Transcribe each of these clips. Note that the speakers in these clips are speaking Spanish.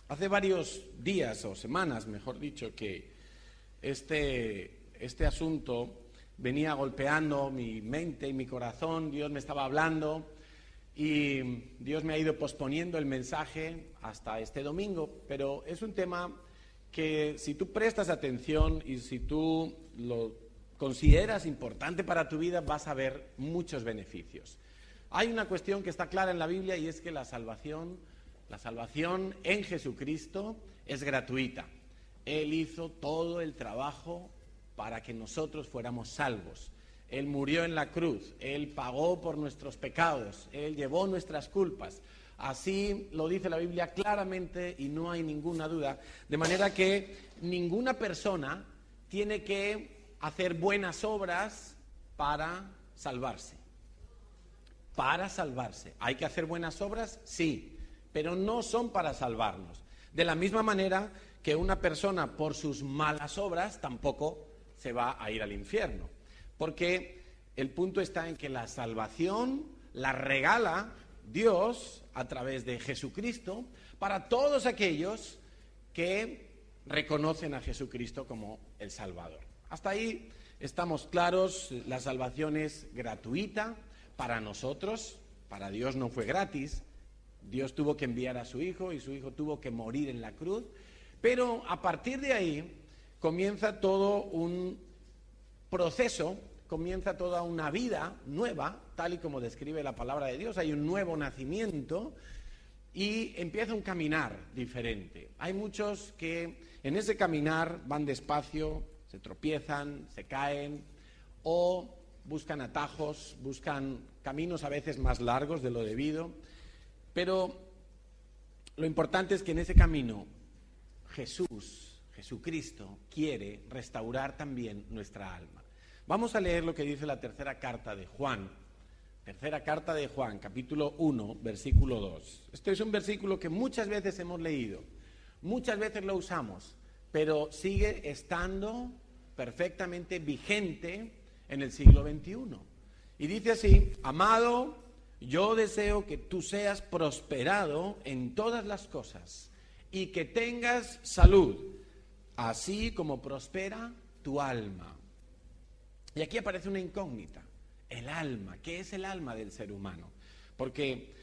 Hace varios días o semanas, mejor dicho, que este asunto venía golpeando mi mente y mi corazón. Dios me estaba hablando y Dios me ha ido posponiendo el mensaje hasta este domingo, pero es un tema que si tú prestas atención y si tú lo consideras importante para tu vida, vas a ver muchos beneficios. Hay una cuestión que está clara en la Biblia y es que la salvación en Jesucristo es gratuita. Él hizo todo el trabajo para que nosotros fuéramos salvos. Él murió en la cruz, Él pagó por nuestros pecados, Él llevó nuestras culpas. Así lo dice la Biblia claramente y no hay ninguna duda. De manera que ninguna persona tiene que hacer buenas obras para salvarse. Para salvarse. ¿Hay que hacer buenas obras? Sí, pero no son para salvarnos. De la misma manera que una persona por sus malas obras tampoco se va a ir al infierno. Porque el punto está en que la salvación la regala Dios a través de Jesucristo para todos aquellos que reconocen a Jesucristo como el Salvador. Hasta ahí estamos claros, la salvación es gratuita para nosotros, para Dios no fue gratis. Dios tuvo que enviar a su Hijo y su Hijo tuvo que morir en la cruz, pero a partir de ahí comienza todo un proceso, comienza toda una vida nueva, tal y como describe la palabra de Dios. Hay un nuevo nacimiento y empieza un caminar diferente. Hay muchos que en ese caminar van despacio, se tropiezan, se caen o buscan atajos, buscan caminos a veces más largos de lo debido, pero lo importante es que en ese camino Jesucristo quiere restaurar también nuestra alma. Vamos a leer lo que dice la tercera carta de Juan, capítulo 1, versículo 2. Este es un versículo que muchas veces hemos leído, muchas veces lo usamos, pero sigue estando perfectamente vigente en el siglo XXI. Y dice así: amado, yo deseo que tú seas prosperado en todas las cosas y que tengas salud, así como prospera tu alma. Y aquí aparece una incógnita, el alma. ¿Qué es el alma del ser humano? Porque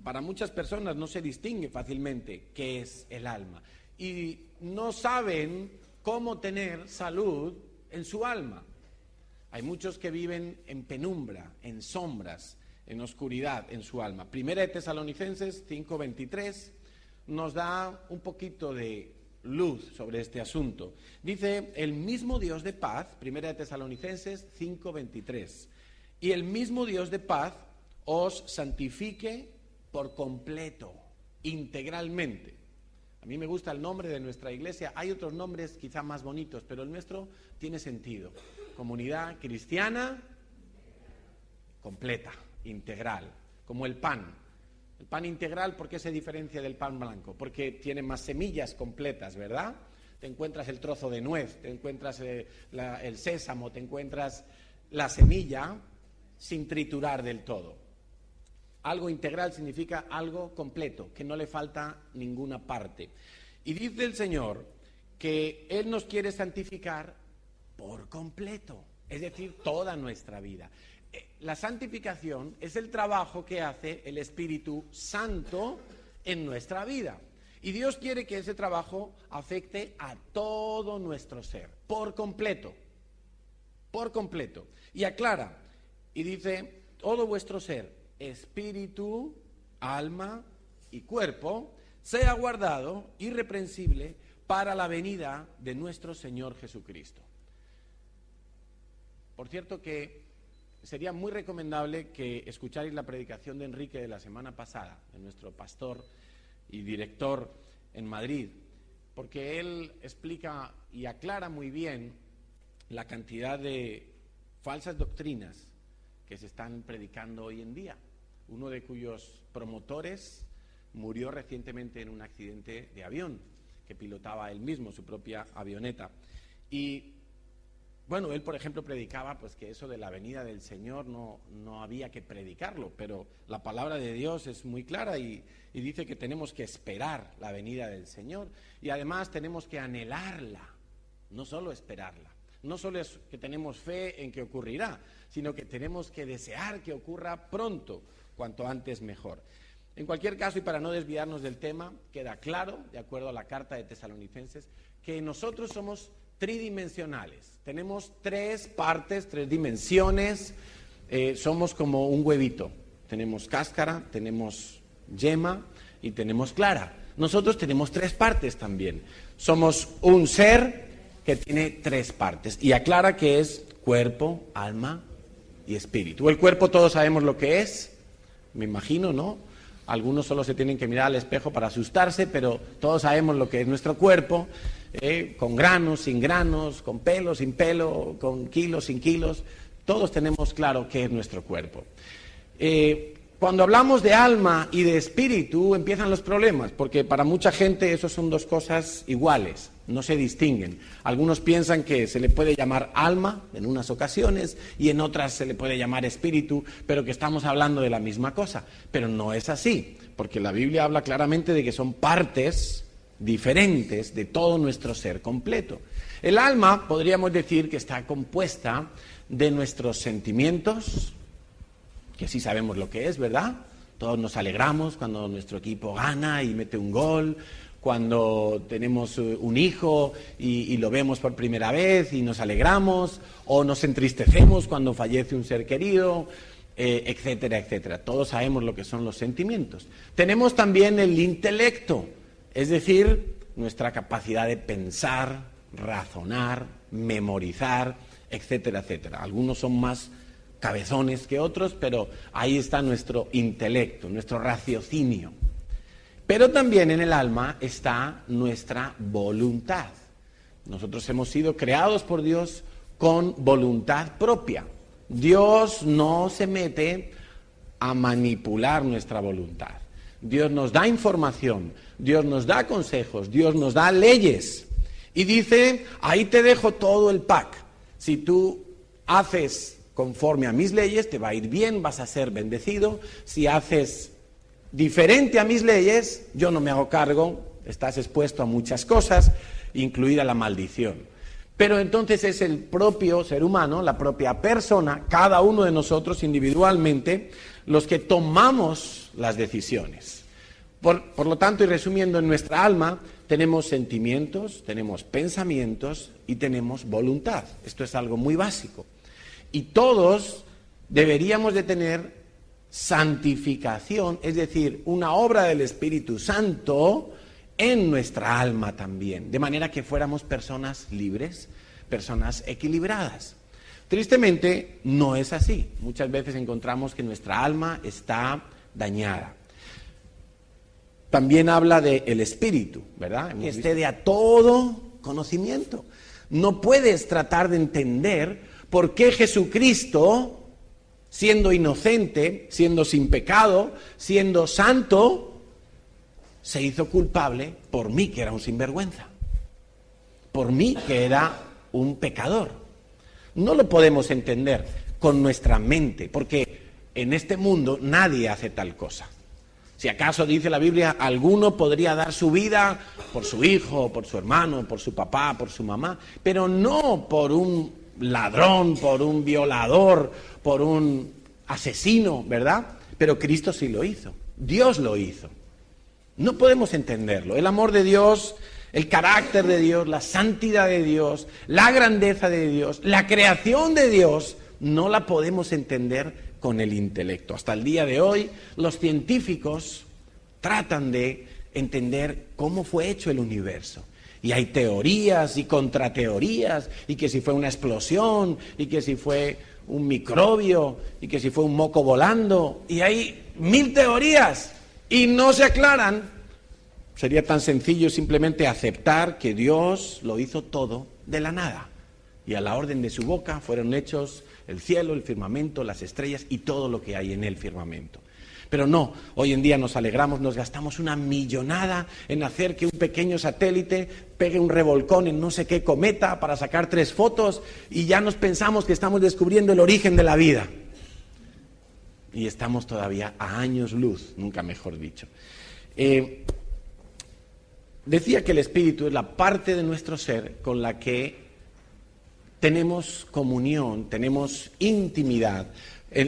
para muchas personas no se distingue fácilmente qué es el alma y no saben cómo tener salud en su alma. Hay muchos que viven en penumbra, en sombras, en oscuridad en su alma. Primera de Tesalonicenses 5:23 nos da un poquito de luz sobre este asunto. Dice: el mismo Dios de paz, Primera de Tesalonicenses 5:23, y el mismo Dios de paz os santifique por completo, integralmente. A mí me gusta el nombre de nuestra iglesia. Hay otros nombres quizá más bonitos, pero el nuestro tiene sentido. Comunidad cristiana completa, integral, como el pan. El pan integral, ¿por qué se diferencia del pan blanco? Porque tiene más semillas completas, ¿verdad? Te encuentras el trozo de nuez, te encuentras el sésamo, te encuentras la semilla sin triturar del todo. Algo integral significa algo completo, que no le falta ninguna parte. Y dice el Señor que Él nos quiere santificar por completo, es decir, toda nuestra vida. La santificación es el trabajo que hace el Espíritu Santo en nuestra vida. Y Dios quiere que ese trabajo afecte a todo nuestro ser, por completo. Por completo. Y aclara, y dice: todo vuestro ser, espíritu, alma y cuerpo, sea guardado irreprensible para la venida de nuestro Señor Jesucristo. Por cierto que sería muy recomendable que escucharais la predicación de Enrique de la semana pasada, de nuestro pastor y director en Madrid, porque él explica y aclara muy bien la cantidad de falsas doctrinas que se están predicando hoy en día. Uno de cuyos promotores murió recientemente en un accidente de avión que pilotaba él mismo, su propia avioneta. Y Bueno, él, por ejemplo, predicaba pues que eso de la venida del Señor no había que predicarlo, pero la palabra de Dios es muy clara y dice que tenemos que esperar la venida del Señor y además tenemos que anhelarla, no solo esperarla. No solo es que tenemos fe en que ocurrirá, sino que tenemos que desear que ocurra pronto, cuanto antes mejor. En cualquier caso, y para no desviarnos del tema, queda claro, de acuerdo a la carta de Tesalonicenses, que nosotros somos tridimensionales. Tenemos tres partes, tres dimensiones, somos como un huevito. Tenemos cáscara, tenemos yema y tenemos clara. Nosotros tenemos tres partes también. Somos un ser que tiene tres partes y aclara que es cuerpo, alma y espíritu. El cuerpo todos sabemos lo que es, me imagino, ¿no? Algunos solo se tienen que mirar al espejo para asustarse, pero todos sabemos lo que es nuestro cuerpo, con granos, sin granos, con pelo, sin pelo, con kilos, sin kilos. Todos tenemos claro qué es nuestro cuerpo. Cuando hablamos de alma y de espíritu empiezan los problemas, porque para mucha gente eso son dos cosas iguales, no se distinguen. Algunos piensan que se le puede llamar alma en unas ocasiones y en otras se le puede llamar espíritu, pero que estamos hablando de la misma cosa. Pero no es así, porque la Biblia habla claramente de que son partes diferentes de todo nuestro ser completo. El alma, podríamos decir que está compuesta de nuestros sentimientos, que sí sabemos lo que es, ¿verdad? Todos nos alegramos cuando nuestro equipo gana y mete un gol, cuando tenemos un hijo y lo vemos por primera vez y nos alegramos, o nos entristecemos cuando fallece un ser querido, etcétera, etcétera. Todos sabemos lo que son los sentimientos. Tenemos también el intelecto, es decir, nuestra capacidad de pensar, razonar, memorizar, etcétera, etcétera. Algunos son más cabezones que otros, pero ahí está nuestro intelecto, nuestro raciocinio. Pero también en el alma está nuestra voluntad. Nosotros hemos sido creados por Dios con voluntad propia. Dios no se mete a manipular nuestra voluntad. Dios nos da información, Dios nos da consejos, Dios nos da leyes. Y dice, ahí te dejo todo el pack. Si tú haces conforme a mis leyes, te va a ir bien, vas a ser bendecido. Si haces diferente a mis leyes, yo no me hago cargo, estás expuesto a muchas cosas, incluida la maldición. Pero entonces es el propio ser humano, la propia persona, cada uno de nosotros individualmente, los que tomamos las decisiones. Por lo tanto, y resumiendo, en nuestra alma tenemos sentimientos, tenemos pensamientos y tenemos voluntad. Esto es algo muy básico. Y todos deberíamos de tener santificación, es decir, una obra del Espíritu Santo en nuestra alma también, de manera que fuéramos personas libres, personas equilibradas. Tristemente, no es así. Muchas veces encontramos que nuestra alma está dañada. También habla del Espíritu, ¿verdad? Que esté de a todo conocimiento. No puedes tratar de entender por qué Jesucristo, siendo inocente, siendo sin pecado, siendo santo, se hizo culpable por mí, que era un sinvergüenza, por mí, que era un pecador. No lo podemos entender con nuestra mente, porque en este mundo nadie hace tal cosa. Si acaso, dice la Biblia, alguno podría dar su vida por su hijo, por su hermano, por su papá, por su mamá, pero no por un ladrón, por un violador, por un asesino, ¿verdad? Pero Cristo sí lo hizo, Dios lo hizo. No podemos entenderlo. El amor de Dios, el carácter de Dios, la santidad de Dios, la grandeza de Dios, la creación de Dios, no la podemos entender con el intelecto. Hasta el día de hoy, los científicos tratan de entender cómo fue hecho el universo. Y hay teorías y contrateorías, y que si fue una explosión, y que si fue un microbio, y que si fue un moco volando, y hay 1000 teorías, y no se aclaran. Sería tan sencillo simplemente aceptar que Dios lo hizo todo de la nada, y a la orden de su boca fueron hechos el cielo, el firmamento, las estrellas y todo lo que hay en el firmamento. Pero no, hoy en día nos alegramos, nos gastamos una millonada en hacer que un pequeño satélite pegue un revolcón en no sé qué cometa para sacar 3 fotos y ya nos pensamos que estamos descubriendo el origen de la vida. Y estamos todavía a años luz, nunca mejor dicho. Decía que el espíritu es la parte de nuestro ser con la que tenemos comunión, tenemos intimidad,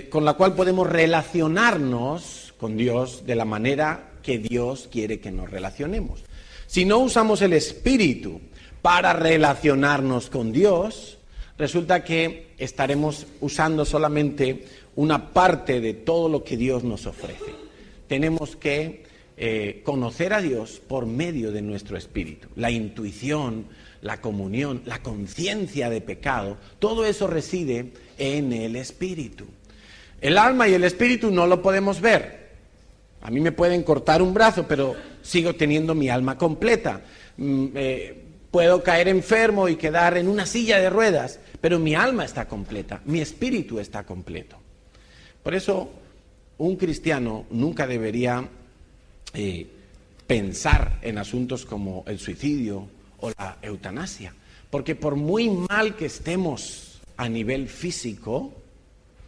con la cual podemos relacionarnos con Dios de la manera que Dios quiere que nos relacionemos. Si no usamos el espíritu para relacionarnos con Dios, resulta que estaremos usando solamente una parte de todo lo que Dios nos ofrece. Tenemos que conocer a Dios por medio de nuestro espíritu. La intuición, la comunión, la conciencia de pecado, todo eso reside en el espíritu. El alma y el espíritu no lo podemos ver. A mí me pueden cortar un brazo, pero sigo teniendo mi alma completa. Puedo caer enfermo y quedar en una silla de ruedas, pero mi alma está completa, mi espíritu está completo. Por eso, un cristiano nunca debería pensar en asuntos como el suicidio o la eutanasia, porque por muy mal que estemos a nivel físico,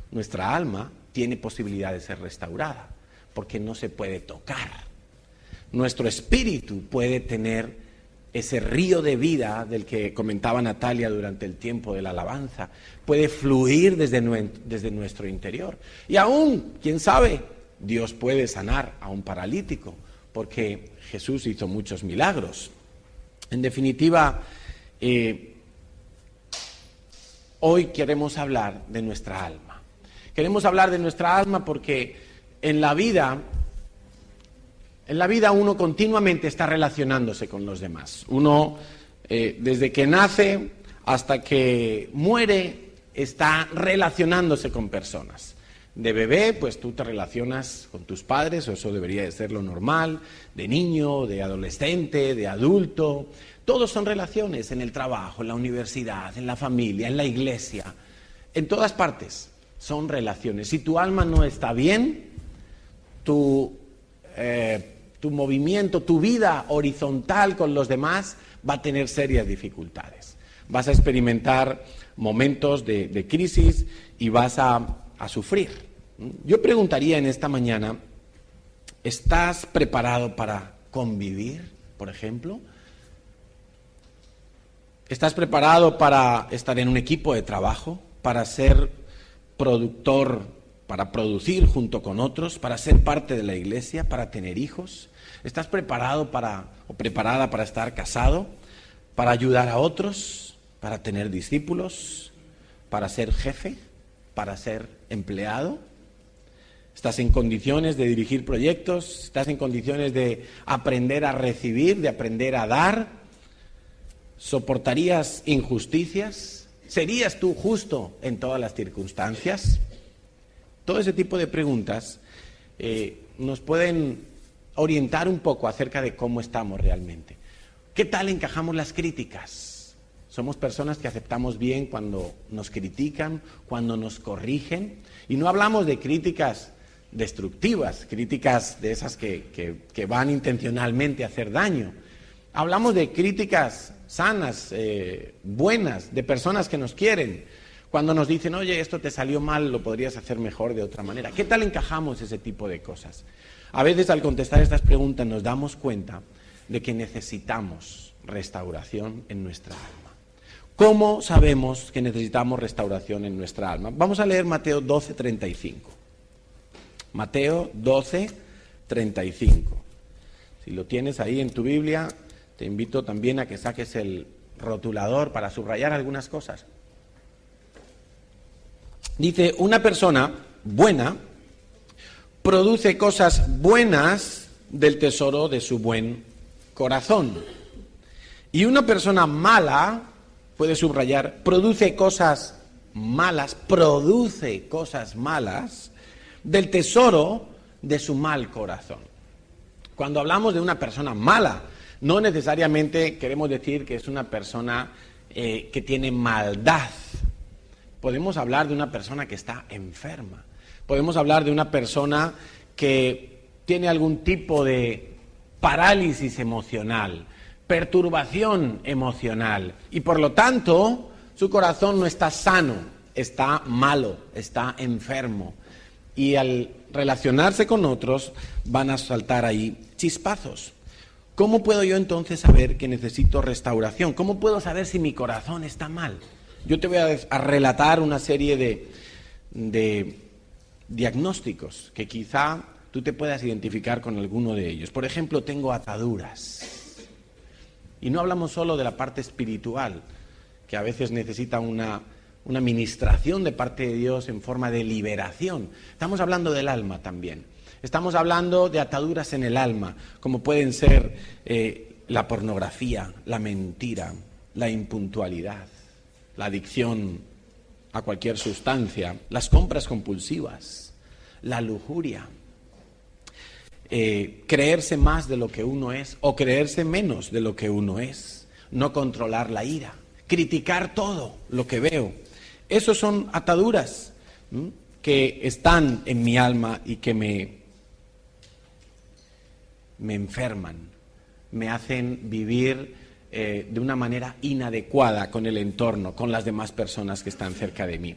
nuestra alma tiene posibilidad de ser restaurada, porque no se puede tocar. Nuestro espíritu puede tener ese río de vida del que comentaba Natalia durante el tiempo de la alabanza, puede fluir desde nuestro interior. Y aún, quién sabe, Dios puede sanar a un paralítico, porque Jesús hizo muchos milagros. En definitiva, hoy queremos hablar de nuestra alma. Queremos hablar de nuestra alma porque en la vida uno continuamente está relacionándose con los demás. Uno, desde que nace hasta que muere, está relacionándose con personas. De bebé, pues tú te relacionas con tus padres, o eso debería de ser lo normal, de niño, de adolescente, de adulto. Todos son relaciones en el trabajo, en la universidad, en la familia, en la iglesia, en todas partes son relaciones. Si tu alma no está bien, tu movimiento, tu vida horizontal con los demás va a tener serias dificultades. Vas a experimentar momentos de crisis y vas a sufrir. Yo preguntaría en esta mañana, ¿estás preparado para convivir, por ejemplo? ¿Estás preparado para estar en un equipo de trabajo, para ser productor, para producir junto con otros, para ser parte de la iglesia, para tener hijos? ¿Estás preparado o preparada para estar casado, para ayudar a otros, para tener discípulos, para ser jefe, para ser empleado? ¿Estás en condiciones de dirigir proyectos? ¿Estás en condiciones de aprender a recibir, de aprender a dar? ¿Soportarías injusticias? ¿Serías tú justo en todas las circunstancias? Todo ese tipo de preguntas nos pueden orientar un poco acerca de cómo estamos realmente. ¿Qué tal encajamos las críticas? Somos personas que aceptamos bien cuando nos critican, cuando nos corrigen. Y no hablamos de críticas destructivas, críticas de esas que van intencionalmente a hacer daño. Hablamos de críticas sanas, buenas, de personas que nos quieren. Cuando nos dicen, oye, esto te salió mal, lo podrías hacer mejor de otra manera. ¿Qué tal encajamos ese tipo de cosas? A veces al contestar estas preguntas nos damos cuenta de que necesitamos restauración en nuestra alma. ¿Cómo sabemos que necesitamos restauración en nuestra alma? Vamos a leer Mateo 12:35. Mateo 12:35. Si lo tienes ahí en tu Biblia, te invito también a que saques el rotulador para subrayar algunas cosas. Dice, una persona buena produce cosas buenas del tesoro de su buen corazón. Y una persona mala, puede subrayar, produce cosas malas del tesoro de su mal corazón. Cuando hablamos de una persona mala, no necesariamente queremos decir que es una persona que tiene maldad. Podemos hablar de una persona que está enferma. Podemos hablar de una persona que tiene algún tipo de parálisis emocional, perturbación emocional, y por lo tanto su corazón no está sano, está malo, está enfermo. Y al relacionarse con otros van a saltar ahí chispazos. ¿Cómo puedo yo entonces saber que necesito restauración? ¿Cómo puedo saber si mi corazón está mal? Yo te voy a relatar una serie de diagnósticos que quizá tú te puedas identificar con alguno de ellos. Por ejemplo, tengo ataduras. Y no hablamos solo de la parte espiritual, que a veces necesita una ministración de parte de Dios en forma de liberación. Estamos hablando del alma también. Estamos hablando de ataduras en el alma, como pueden ser la pornografía, la mentira, la impuntualidad, la adicción a cualquier sustancia, las compras compulsivas, la lujuria, creerse más de lo que uno es o creerse menos de lo que uno es, no controlar la ira, criticar todo lo que veo. Esos son ataduras que están en mi alma y que me enferman, me hacen vivir de una manera inadecuada con el entorno, con las demás personas que están cerca de mí.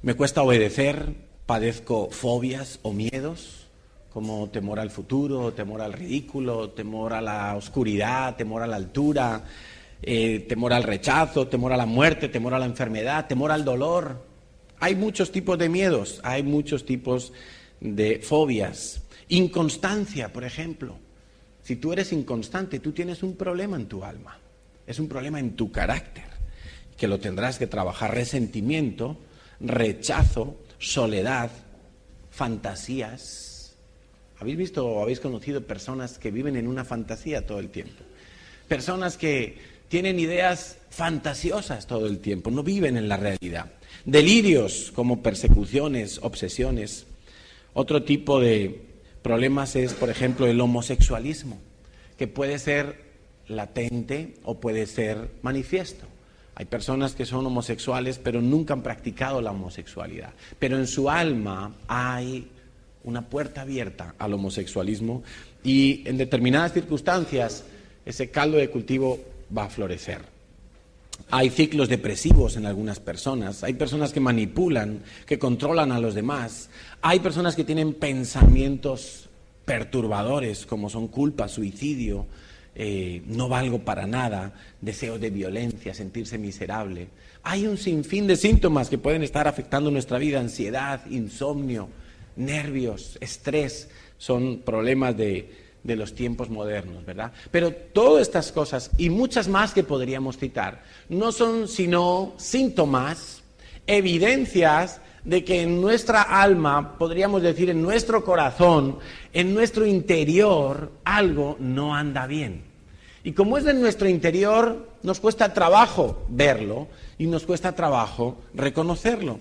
Me cuesta obedecer, padezco fobias o miedos, como temor al futuro, temor al ridículo, temor a la oscuridad, temor a la altura, temor al rechazo, temor a la muerte, temor a la enfermedad, temor al dolor. Hay muchos tipos de miedos, hay muchos tipos de fobias. Inconstancia, por ejemplo. Si tú eres inconstante, tú tienes un problema en tu alma. Es un problema en tu carácter, que lo tendrás que trabajar. Resentimiento, rechazo, soledad, fantasías. ¿Habéis visto o habéis conocido personas que viven en una fantasía todo el tiempo? Personas que tienen ideas fantasiosas todo el tiempo, no viven en la realidad. Delirios como persecuciones, obsesiones. Otro tipo de problemas es, por ejemplo, el homosexualismo, que puede ser latente o puede ser manifiesto. Hay personas que son homosexuales pero nunca han practicado la homosexualidad, pero en su alma hay una puerta abierta al homosexualismo y en determinadas circunstancias ese caldo de cultivo va a florecer. Hay ciclos depresivos en algunas personas, hay personas que manipulan, que controlan a los demás, hay personas que tienen pensamientos perturbadores como son culpa, suicidio, no valgo para nada, deseos de violencia, sentirse miserable. Hay un sinfín de síntomas que pueden estar afectando nuestra vida, ansiedad, insomnio, nervios, estrés, son problemas de los tiempos modernos, ¿verdad? Pero todas estas cosas y muchas más que podríamos citar no son sino síntomas, evidencias de que en nuestra alma, podríamos decir en nuestro corazón, en nuestro interior, algo no anda bien. Y como es en nuestro interior, nos cuesta trabajo verlo y nos cuesta trabajo reconocerlo.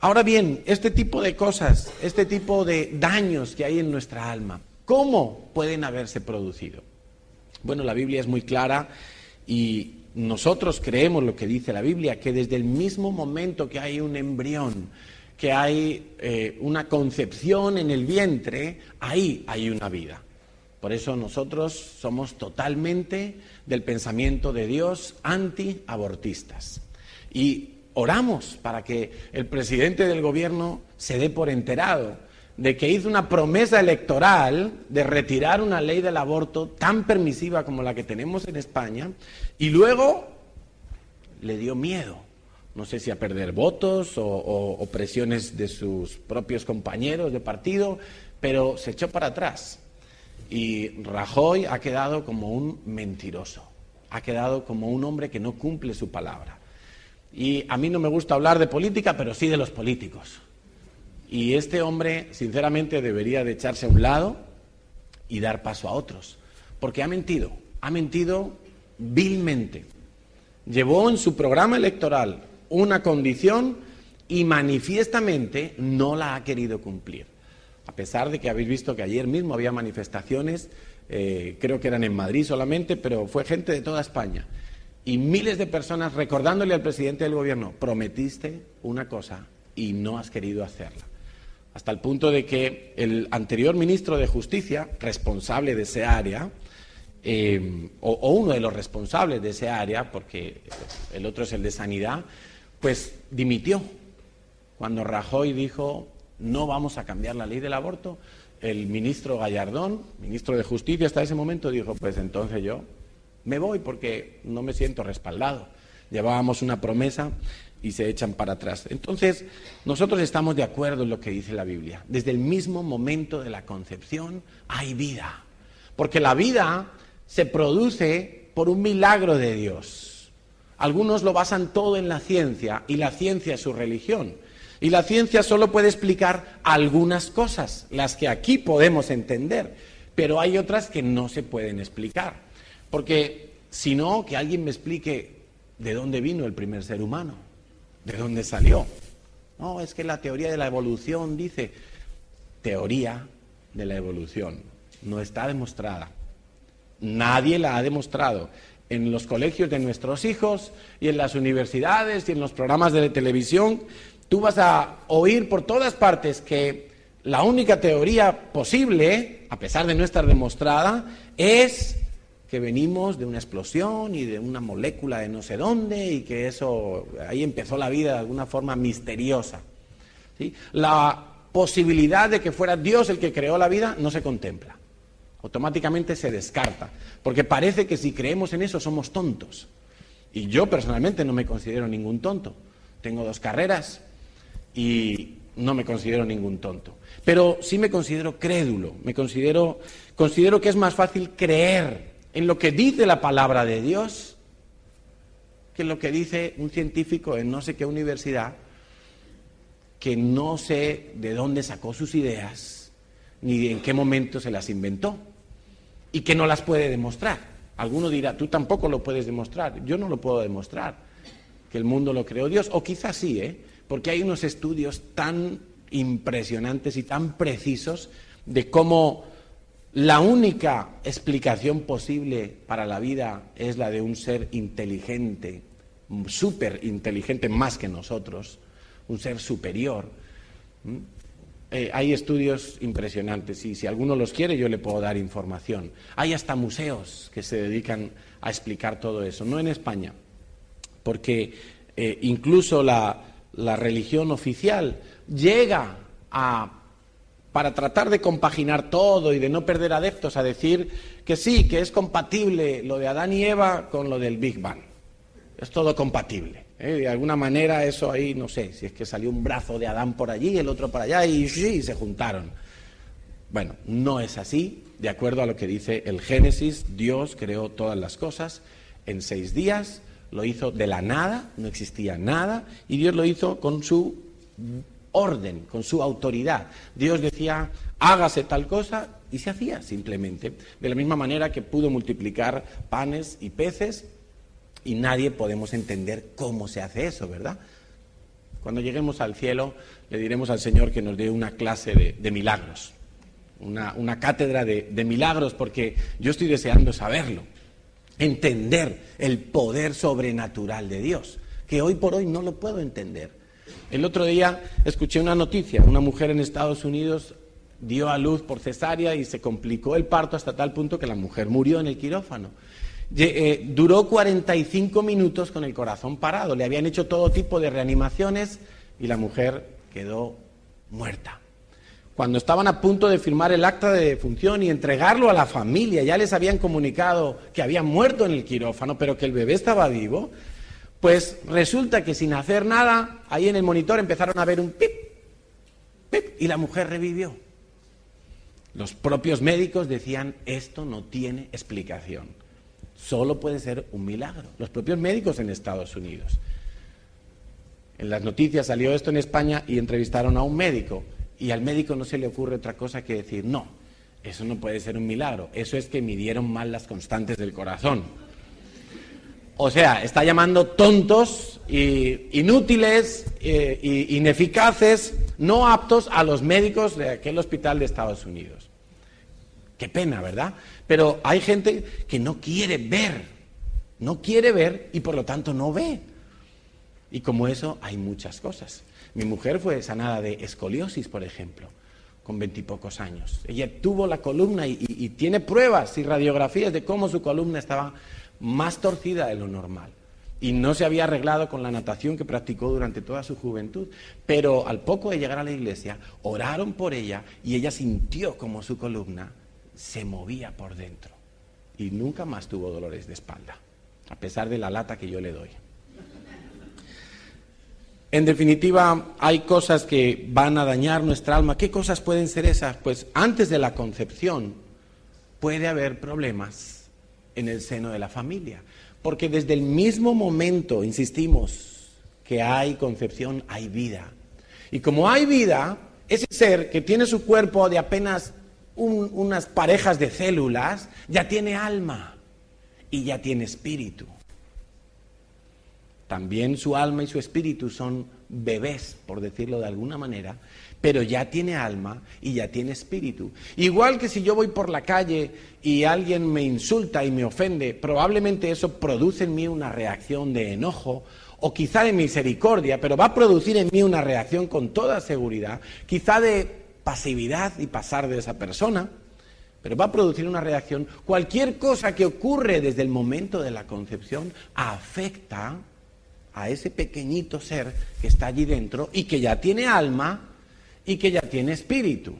Ahora bien, este tipo de cosas, este tipo de daños que hay en nuestra alma, ¿cómo pueden haberse producido? Bueno, la Biblia es muy clara y nosotros creemos lo que dice la Biblia, que desde el mismo momento que hay un embrión, que hay una concepción en el vientre, ahí hay una vida. Por eso nosotros somos totalmente del pensamiento de Dios antiabortistas. Y oramos para que el presidente del gobierno se dé por enterado de que hizo una promesa electoral de retirar una ley del aborto tan permisiva como la que tenemos en España y luego le dio miedo, no sé si a perder votos o presiones de sus propios compañeros de partido, pero se echó para atrás y Rajoy ha quedado como un mentiroso, ha quedado como un hombre que no cumple su palabra. Y a mí no me gusta hablar de política, pero sí de los políticos. Y este hombre, sinceramente, debería de echarse a un lado y dar paso a otros. Porque ha mentido vilmente. Llevó en su programa electoral una condición y manifiestamente no la ha querido cumplir. A pesar de que habéis visto que ayer mismo había manifestaciones, creo que eran en Madrid solamente, pero fue gente de toda España. Y miles de personas recordándole al presidente del gobierno, prometiste una cosa y no has querido hacerla. hasta el punto de que el anterior ministro de Justicia, responsable de ese área, o uno de los responsables de ese área, porque el otro es el de Sanidad, pues dimitió cuando Rajoy dijo: no vamos a cambiar la ley del aborto. El ministro Gallardón, ministro de Justicia hasta ese momento, dijo: pues entonces yo me voy porque no me siento respaldado. Llevábamos una promesa y se echan para atrás. Entonces, nosotros estamos de acuerdo en lo que dice la Biblia. Desde el mismo momento de la concepción hay vida, porque la vida se produce por un milagro de Dios. Algunos lo basan todo en la ciencia, y la ciencia es su religión. Y la ciencia solo puede explicar algunas cosas, las que aquí podemos entender, pero hay otras que no se pueden explicar. Porque si no, que alguien me explique de dónde vino el primer ser humano, de dónde salió. No, es que la teoría de la evolución dice, teoría de la evolución, no está demostrada. Nadie la ha demostrado. En los colegios de nuestros hijos y en las universidades y en los programas de televisión, tú vas a oír por todas partes que la única teoría posible, a pesar de no estar demostrada, es que venimos de una explosión y de una molécula de no sé dónde, y que eso, ahí empezó la vida de alguna forma misteriosa, ¿sí? La posibilidad de que fuera Dios el que creó la vida no se contempla. Automáticamente se descarta, porque parece que si creemos en eso somos tontos. Y yo personalmente no me considero ningún tonto. Tengo 2 carreras y no me considero ningún tonto. Pero sí me considero crédulo, considero que es más fácil creer en lo que dice la palabra de Dios que en lo que dice un científico en no sé qué universidad, que no sé de dónde sacó sus ideas, ni en qué momento se las inventó, y que no las puede demostrar. Alguno dirá: tú tampoco lo puedes demostrar. Yo no lo puedo demostrar, que el mundo lo creó Dios, o quizás sí, porque hay unos estudios tan impresionantes y tan precisos de cómo la única explicación posible para la vida es la de un ser inteligente, súper inteligente, más que nosotros, un ser superior. Hay estudios impresionantes, y si alguno los quiere yo le puedo dar información. Hay hasta museos que se dedican a explicar todo eso, no en España, porque incluso la religión oficial llega para tratar de compaginar todo y de no perder adeptos, a decir que sí, que es compatible lo de Adán y Eva con lo del Big Bang. Es todo compatible. De alguna manera eso ahí, no sé, si es que salió un brazo de Adán por allí, el otro por allá, y sí, se juntaron. Bueno, no es así. De acuerdo a lo que dice el Génesis, Dios creó todas las cosas en 6 días, lo hizo de la nada, no existía nada, y Dios lo hizo con su orden, con su autoridad. Dios decía: hágase tal cosa, y se hacía simplemente. De la misma manera que pudo multiplicar panes y peces, y nadie podemos entender cómo se hace eso, ¿verdad? Cuando lleguemos al cielo, le diremos al Señor que nos dé una clase de milagros, una cátedra de milagros, porque yo estoy deseando saberlo, entender el poder sobrenatural de Dios, que hoy por hoy no lo puedo entender. El otro día escuché una noticia: una mujer en Estados Unidos dio a luz por cesárea y se complicó el parto hasta tal punto que la mujer murió en el quirófano. Duró 45 minutos con el corazón parado, le habían hecho todo tipo de reanimaciones y la mujer quedó muerta. Cuando estaban a punto de firmar el acta de defunción y entregarlo a la familia, ya les habían comunicado que había muerto en el quirófano, pero que el bebé estaba vivo, pues resulta que sin hacer nada, ahí en el monitor empezaron a ver un pip, pip, y la mujer revivió. Los propios médicos decían: esto no tiene explicación. Solo puede ser un milagro. Los propios médicos en Estados Unidos. En las noticias salió esto en España y entrevistaron a un médico, y al médico no se le ocurre otra cosa que decir: no, eso no puede ser un milagro, eso es que midieron mal las constantes del corazón. O sea, está llamando tontos, inútiles, ineficaces, no aptos a los médicos de aquel hospital de Estados Unidos. Qué pena, ¿verdad? Pero hay gente que no quiere ver y por lo tanto no ve. Y como eso hay muchas cosas. Mi mujer fue sanada de escoliosis, por ejemplo, con 20 y pocos años. Ella tuvo la columna y tiene pruebas y radiografías de cómo su columna estaba más torcida de lo normal. Y no se había arreglado con la natación que practicó durante toda su juventud. Pero al poco de llegar a la iglesia, oraron por ella y ella sintió como su columna se movía por dentro. Y nunca más tuvo dolores de espalda, a pesar de la lata que yo le doy. En definitiva, hay cosas que van a dañar nuestra alma. ¿Qué cosas pueden ser esas? Pues antes de la concepción puede haber problemas en el seno de la familia. Porque desde el mismo momento, insistimos, que hay concepción, hay vida. Y como hay vida, ese ser que tiene su cuerpo de apenas unas parejas de células, ya tiene alma y ya tiene espíritu. También su alma y su espíritu son bebés, por decirlo de alguna manera, pero ya tiene alma y ya tiene espíritu. Igual que si yo voy por la calle y alguien me insulta y me ofende, probablemente eso produce en mí una reacción de enojo o quizá de misericordia, pero va a producir en mí una reacción con toda seguridad, quizá de pasividad y pasar de esa persona, pero va a producir una reacción. Cualquier cosa que ocurre desde el momento de la concepción afecta a ese pequeñito ser que está allí dentro y que ya tiene alma y que ya tiene espíritu.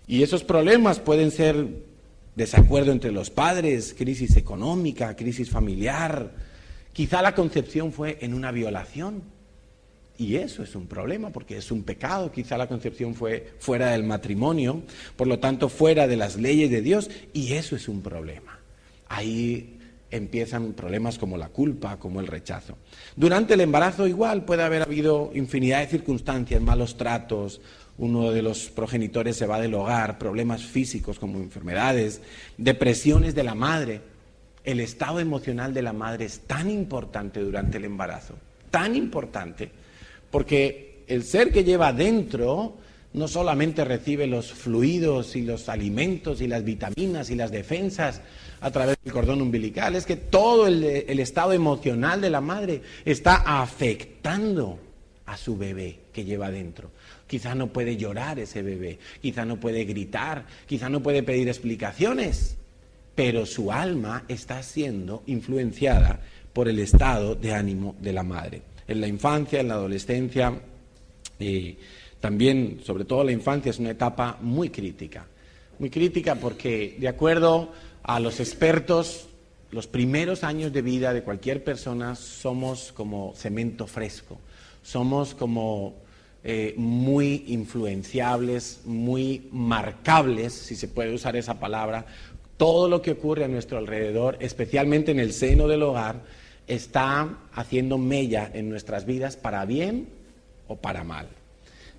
Y esos problemas pueden ser desacuerdo entre los padres, crisis económica, crisis familiar. Quizá la concepción fue en una violación y eso es un problema porque es un pecado. Quizá la concepción fue fuera del matrimonio, por lo tanto fuera de las leyes de Dios, y eso es un problema. Ahí empiezan problemas como la culpa, como el rechazo. Durante el embarazo igual puede haber habido infinidad de circunstancias, malos tratos, uno de los progenitores se va del hogar, problemas físicos como enfermedades, depresiones de la madre. El estado emocional de la madre es tan importante durante el embarazo, tan importante, porque el ser que lleva dentro no solamente recibe los fluidos y los alimentos y las vitaminas y las defensas a través del cordón umbilical, es que todo el estado emocional de la madre está afectando a su bebé que lleva dentro. Quizá no puede llorar ese bebé, quizá no puede gritar, quizá no puede pedir explicaciones, pero su alma está siendo influenciada por el estado de ánimo de la madre. En la infancia, en la adolescencia, también, sobre todo la infancia, es una etapa muy crítica porque, de acuerdo a los expertos, los primeros años de vida de cualquier persona somos como cemento fresco, somos como muy influenciables, muy marcables, si se puede usar esa palabra. Todo lo que ocurre a nuestro alrededor, especialmente en el seno del hogar, está haciendo mella en nuestras vidas para bien o para mal.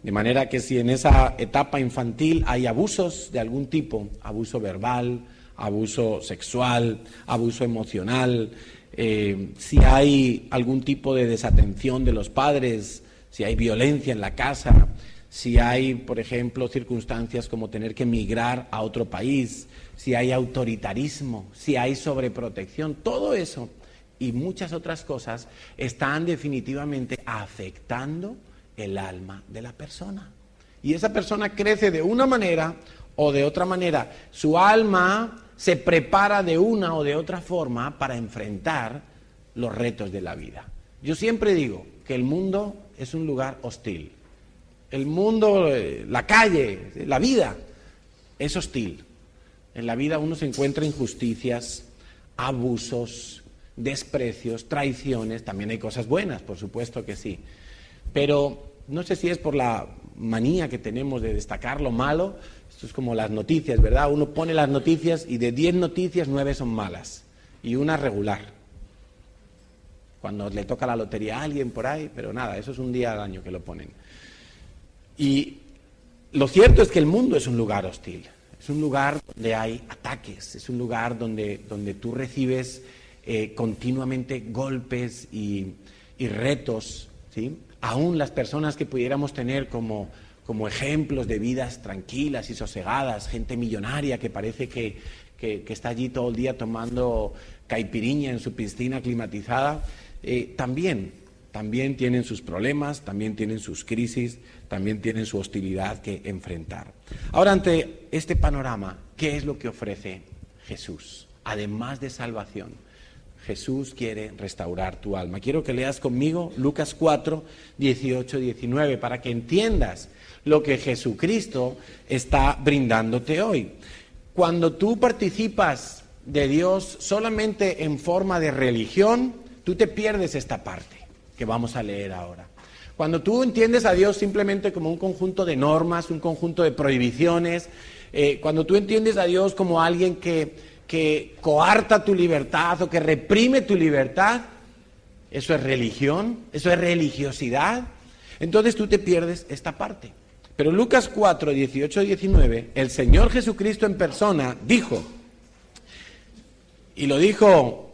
De manera que si en esa etapa infantil hay abusos de algún tipo, abuso verbal, abuso sexual, abuso emocional, si hay algún tipo de desatención de los padres, si hay violencia en la casa, si hay, por ejemplo, circunstancias como tener que emigrar a otro país, si hay autoritarismo, si hay sobreprotección, todo eso y muchas otras cosas están definitivamente afectando el alma de la persona. Y esa persona crece de una manera o de otra manera. Su alma se prepara de una o de otra forma para enfrentar los retos de la vida. Yo siempre digo que el mundo es un lugar hostil. El mundo, la calle, la vida es hostil. En la vida uno se encuentra injusticias, abusos, desprecios, traiciones. También hay cosas buenas, por supuesto que sí. Pero no sé si es por la manía que tenemos de destacar lo malo. Esto es como las noticias, ¿verdad? Uno pone las noticias y de 10 noticias 9 son malas y una regular. Cuando le toca la lotería a alguien por ahí, pero nada, eso es un día al año que lo ponen. Y lo cierto es que el mundo es un lugar hostil. Es un lugar donde hay ataques, es un lugar donde tú recibes continuamente golpes y retos, ¿sí? Aún las personas que pudiéramos tener como ejemplos de vidas tranquilas y sosegadas, gente millonaria que parece que está allí todo el día tomando caipiriña en su piscina climatizada, también también tienen sus problemas, también tienen sus crisis, también tienen su hostilidad que enfrentar. Ahora, ante este panorama, ¿qué es lo que ofrece Jesús? Además de salvación, Jesús quiere restaurar tu alma. Quiero que leas conmigo Lucas 4, 18, 19, para que entiendas lo que Jesucristo está brindándote hoy. Cuando tú participas de Dios solamente en forma de religión, tú te pierdes esta parte que vamos a leer ahora. Cuando tú entiendes a Dios simplemente como un conjunto de normas, un conjunto de prohibiciones, cuando tú entiendes a Dios como alguien que coarta tu libertad o que reprime tu libertad, eso es religión, eso es religiosidad, entonces tú te pierdes esta parte. Pero Lucas 4, 18, 19, el Señor Jesucristo en persona dijo, y lo dijo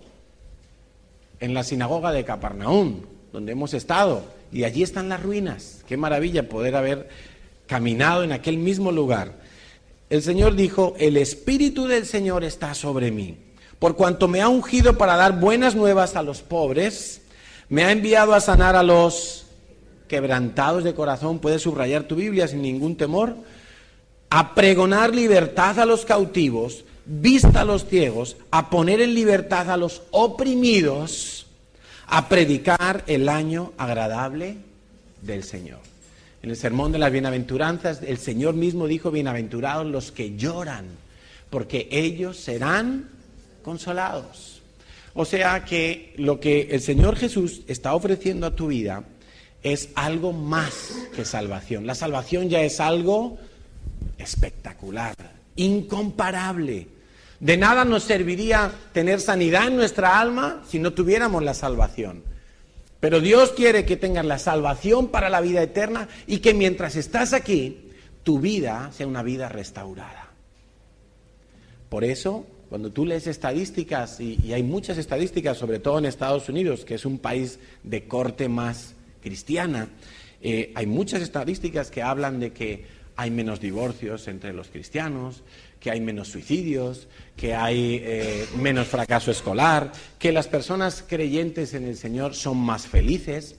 en la sinagoga de Capernaum, donde hemos estado, y allí están las ruinas. Qué maravilla poder haber caminado en aquel mismo lugar. El Señor dijo, el Espíritu del Señor está sobre mí, por cuanto me ha ungido para dar buenas nuevas a los pobres, me ha enviado a sanar a los quebrantados de corazón, puedes subrayar tu Biblia sin ningún temor, a pregonar libertad a los cautivos, vista a los ciegos, a poner en libertad a los oprimidos, a predicar el año agradable del Señor. En el sermón de las bienaventuranzas, el Señor mismo dijo, bienaventurados los que lloran, porque ellos serán consolados. O sea que lo que el Señor Jesús está ofreciendo a tu vida es algo más que salvación. La salvación ya es algo espectacular, incomparable. De nada nos serviría tener sanidad en nuestra alma si no tuviéramos la salvación. Pero Dios quiere que tengas la salvación para la vida eterna y que mientras estás aquí, tu vida sea una vida restaurada. Por eso, cuando tú lees estadísticas, y hay muchas estadísticas, sobre todo en Estados Unidos, que es un país de corte más cristiana, hay muchas estadísticas que hablan de que hay menos divorcios entre los cristianos, que hay menos suicidios, que hay menos fracaso escolar, que las personas creyentes en el Señor son más felices.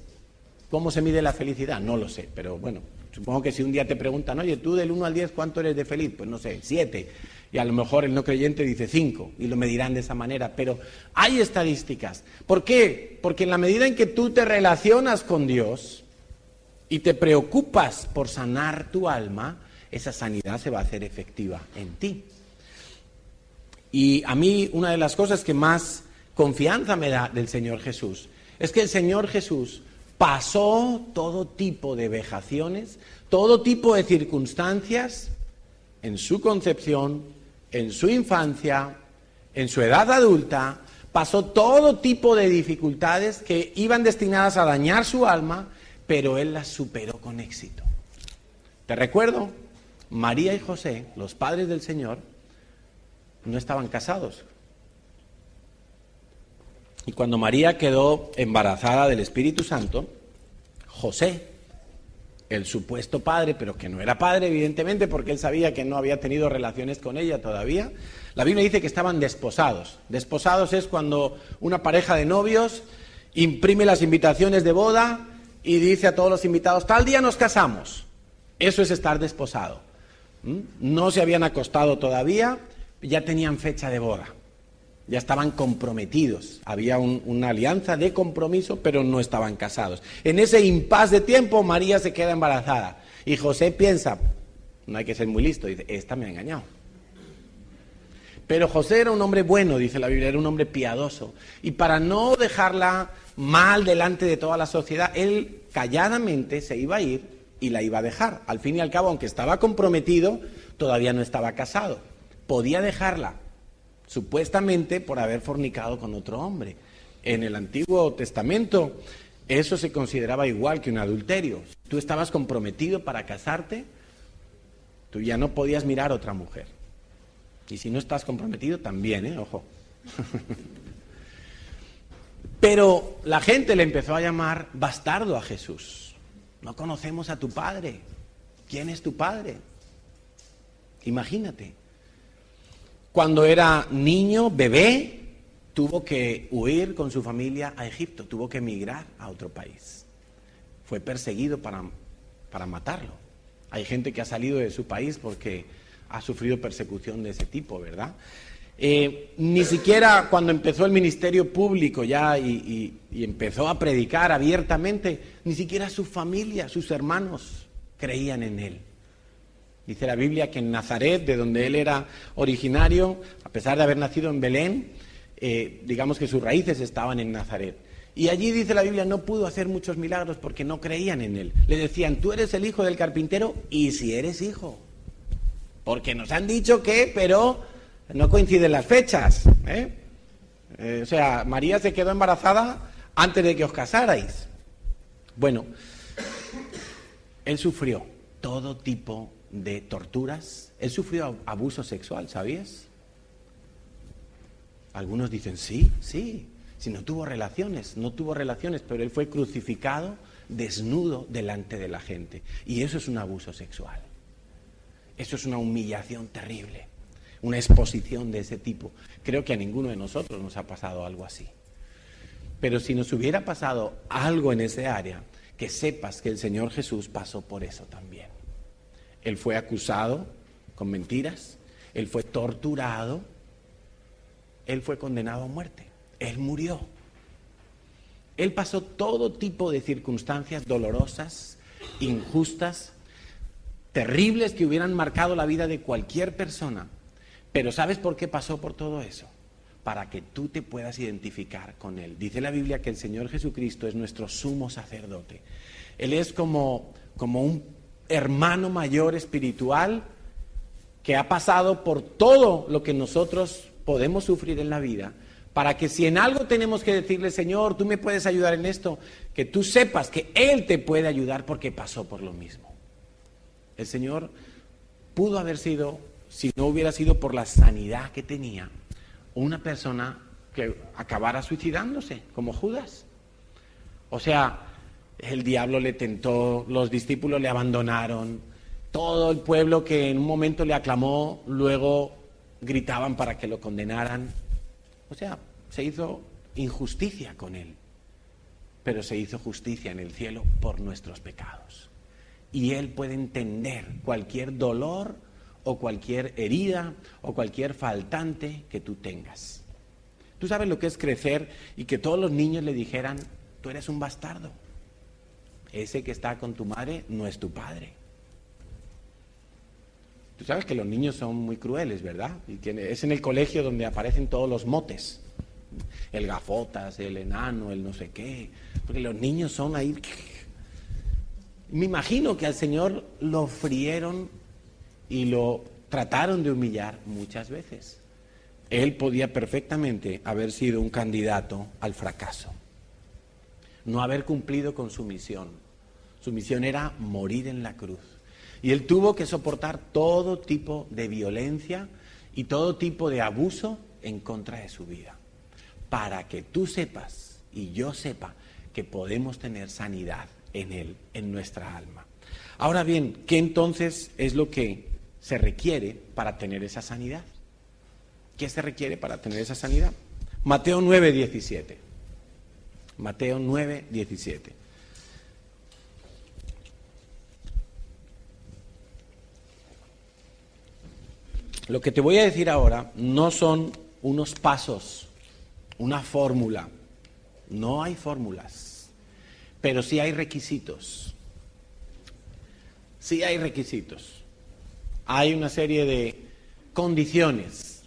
¿Cómo se mide la felicidad? No lo sé, pero bueno, supongo que si un día te preguntan, oye, tú del 1 al 10, ¿cuánto eres de feliz? Pues no sé, 7. Y a lo mejor el no creyente dice 5, y lo medirán de esa manera. Pero hay estadísticas. ¿Por qué? Porque en la medida en que tú te relacionas con Dios y te preocupas por sanar tu alma, esa sanidad se va a hacer efectiva en ti. Y a mí una de las cosas que más confianza me da del Señor Jesús es que el Señor Jesús pasó todo tipo de vejaciones, todo tipo de circunstancias en su concepción, en su infancia, en su edad adulta, pasó todo tipo de dificultades que iban destinadas a dañar su alma, pero Él las superó con éxito. Te recuerdo, María y José, los padres del Señor, no estaban casados. Y cuando María quedó embarazada del Espíritu Santo, José, el supuesto padre, pero que no era padre evidentemente porque él sabía que no había tenido relaciones con ella todavía, la Biblia dice que estaban desposados. Desposados es cuando una pareja de novios imprime las invitaciones de boda y dice a todos los invitados, tal día nos casamos. Eso es estar desposado. No se habían acostado todavía, ya tenían fecha de boda. Ya estaban comprometidos, había una alianza de compromiso, pero no estaban casados. En ese impas de tiempo, María se queda embarazada. Y José piensa, no hay que ser muy listo, dice, esta me ha engañado. Pero José era un hombre bueno, dice la Biblia, era un hombre piadoso. Y para no dejarla mal delante de toda la sociedad, él calladamente se iba a ir y la iba a dejar. Al fin y al cabo, aunque estaba comprometido, todavía no estaba casado. Podía dejarla, supuestamente por haber fornicado con otro hombre. En el Antiguo Testamento eso se consideraba igual que un adulterio. Si tú estabas comprometido para casarte, tú ya no podías mirar a otra mujer. Y si no estás comprometido, también, ojo. Pero la gente le empezó a llamar bastardo a Jesús. No conocemos a tu padre. ¿Quién es tu padre? Imagínate. Cuando era niño, bebé, tuvo que huir con su familia a Egipto, tuvo que emigrar a otro país. Fue perseguido para matarlo. Hay gente que ha salido de su país porque ha sufrido persecución de ese tipo, ¿verdad? Ni siquiera cuando empezó el ministerio público ya y empezó a predicar abiertamente, ni siquiera su familia, sus hermanos creían en él. Dice la Biblia que en Nazaret, de donde él era originario, a pesar de haber nacido en Belén, digamos que sus raíces estaban en Nazaret. Y allí, dice la Biblia, no pudo hacer muchos milagros porque no creían en él. Le decían, tú eres el hijo del carpintero y si eres hijo. Porque nos han dicho que, pero no coinciden las fechas. O sea, María se quedó embarazada antes de que os casarais. Bueno, él sufrió todo tipo de torturas. Él sufrió abuso sexual, ¿sabías? Algunos dicen, sí, si no tuvo relaciones, pero él fue crucificado desnudo delante de la gente. Y eso es un abuso sexual. Eso es una humillación terrible, una exposición de ese tipo. Creo que a ninguno de nosotros nos ha pasado algo así. Pero si nos hubiera pasado algo en ese área, que sepas que el Señor Jesús pasó por eso también. Él fue acusado con mentiras, él fue torturado, él fue condenado a muerte, él murió. Él pasó todo tipo de circunstancias dolorosas, injustas, terribles que hubieran marcado la vida de cualquier persona. Pero ¿sabes por qué pasó por todo eso? Para que tú te puedas identificar con él. Dice la Biblia que el Señor Jesucristo es nuestro sumo sacerdote. Él es como un hermano mayor espiritual que ha pasado por todo lo que nosotros podemos sufrir en la vida, para que si en algo tenemos que decirle, Señor, tú me puedes ayudar en esto, que tú sepas que Él te puede ayudar porque pasó por lo mismo. El Señor pudo haber sido, si no hubiera sido por la sanidad que tenía, una persona que acabara suicidándose, como Judas. O sea, el diablo le tentó, los discípulos le abandonaron, todo el pueblo que en un momento le aclamó, luego gritaban para que lo condenaran. O sea, se hizo injusticia con él, pero se hizo justicia en el cielo por nuestros pecados. Y Él puede entender cualquier dolor o cualquier herida o cualquier faltante que tú tengas. Tú sabes lo que es crecer y que todos los niños le dijeran, tú eres un bastardo. Ese que está con tu madre no es tu padre. Tú sabes que los niños son muy crueles, ¿verdad? Y que es en el colegio donde aparecen todos los motes. El gafotas, el enano, el no sé qué. Porque los niños son ahí... Me imagino que al Señor lo frieron y lo trataron de humillar muchas veces. Él podía perfectamente haber sido un candidato al fracaso, no haber cumplido con su misión. Su misión era morir en la cruz. Y Él tuvo que soportar todo tipo de violencia y todo tipo de abuso en contra de su vida, para que tú sepas y yo sepa que podemos tener sanidad en Él, en nuestra alma. Ahora bien, ¿qué entonces es lo que se requiere para tener esa sanidad? ¿Qué se requiere para tener esa sanidad? Mateo 9:17. Mateo 9:17. Lo que te voy a decir ahora no son unos pasos, una fórmula. No hay fórmulas. Pero sí hay requisitos. Sí hay requisitos. Hay una serie de condiciones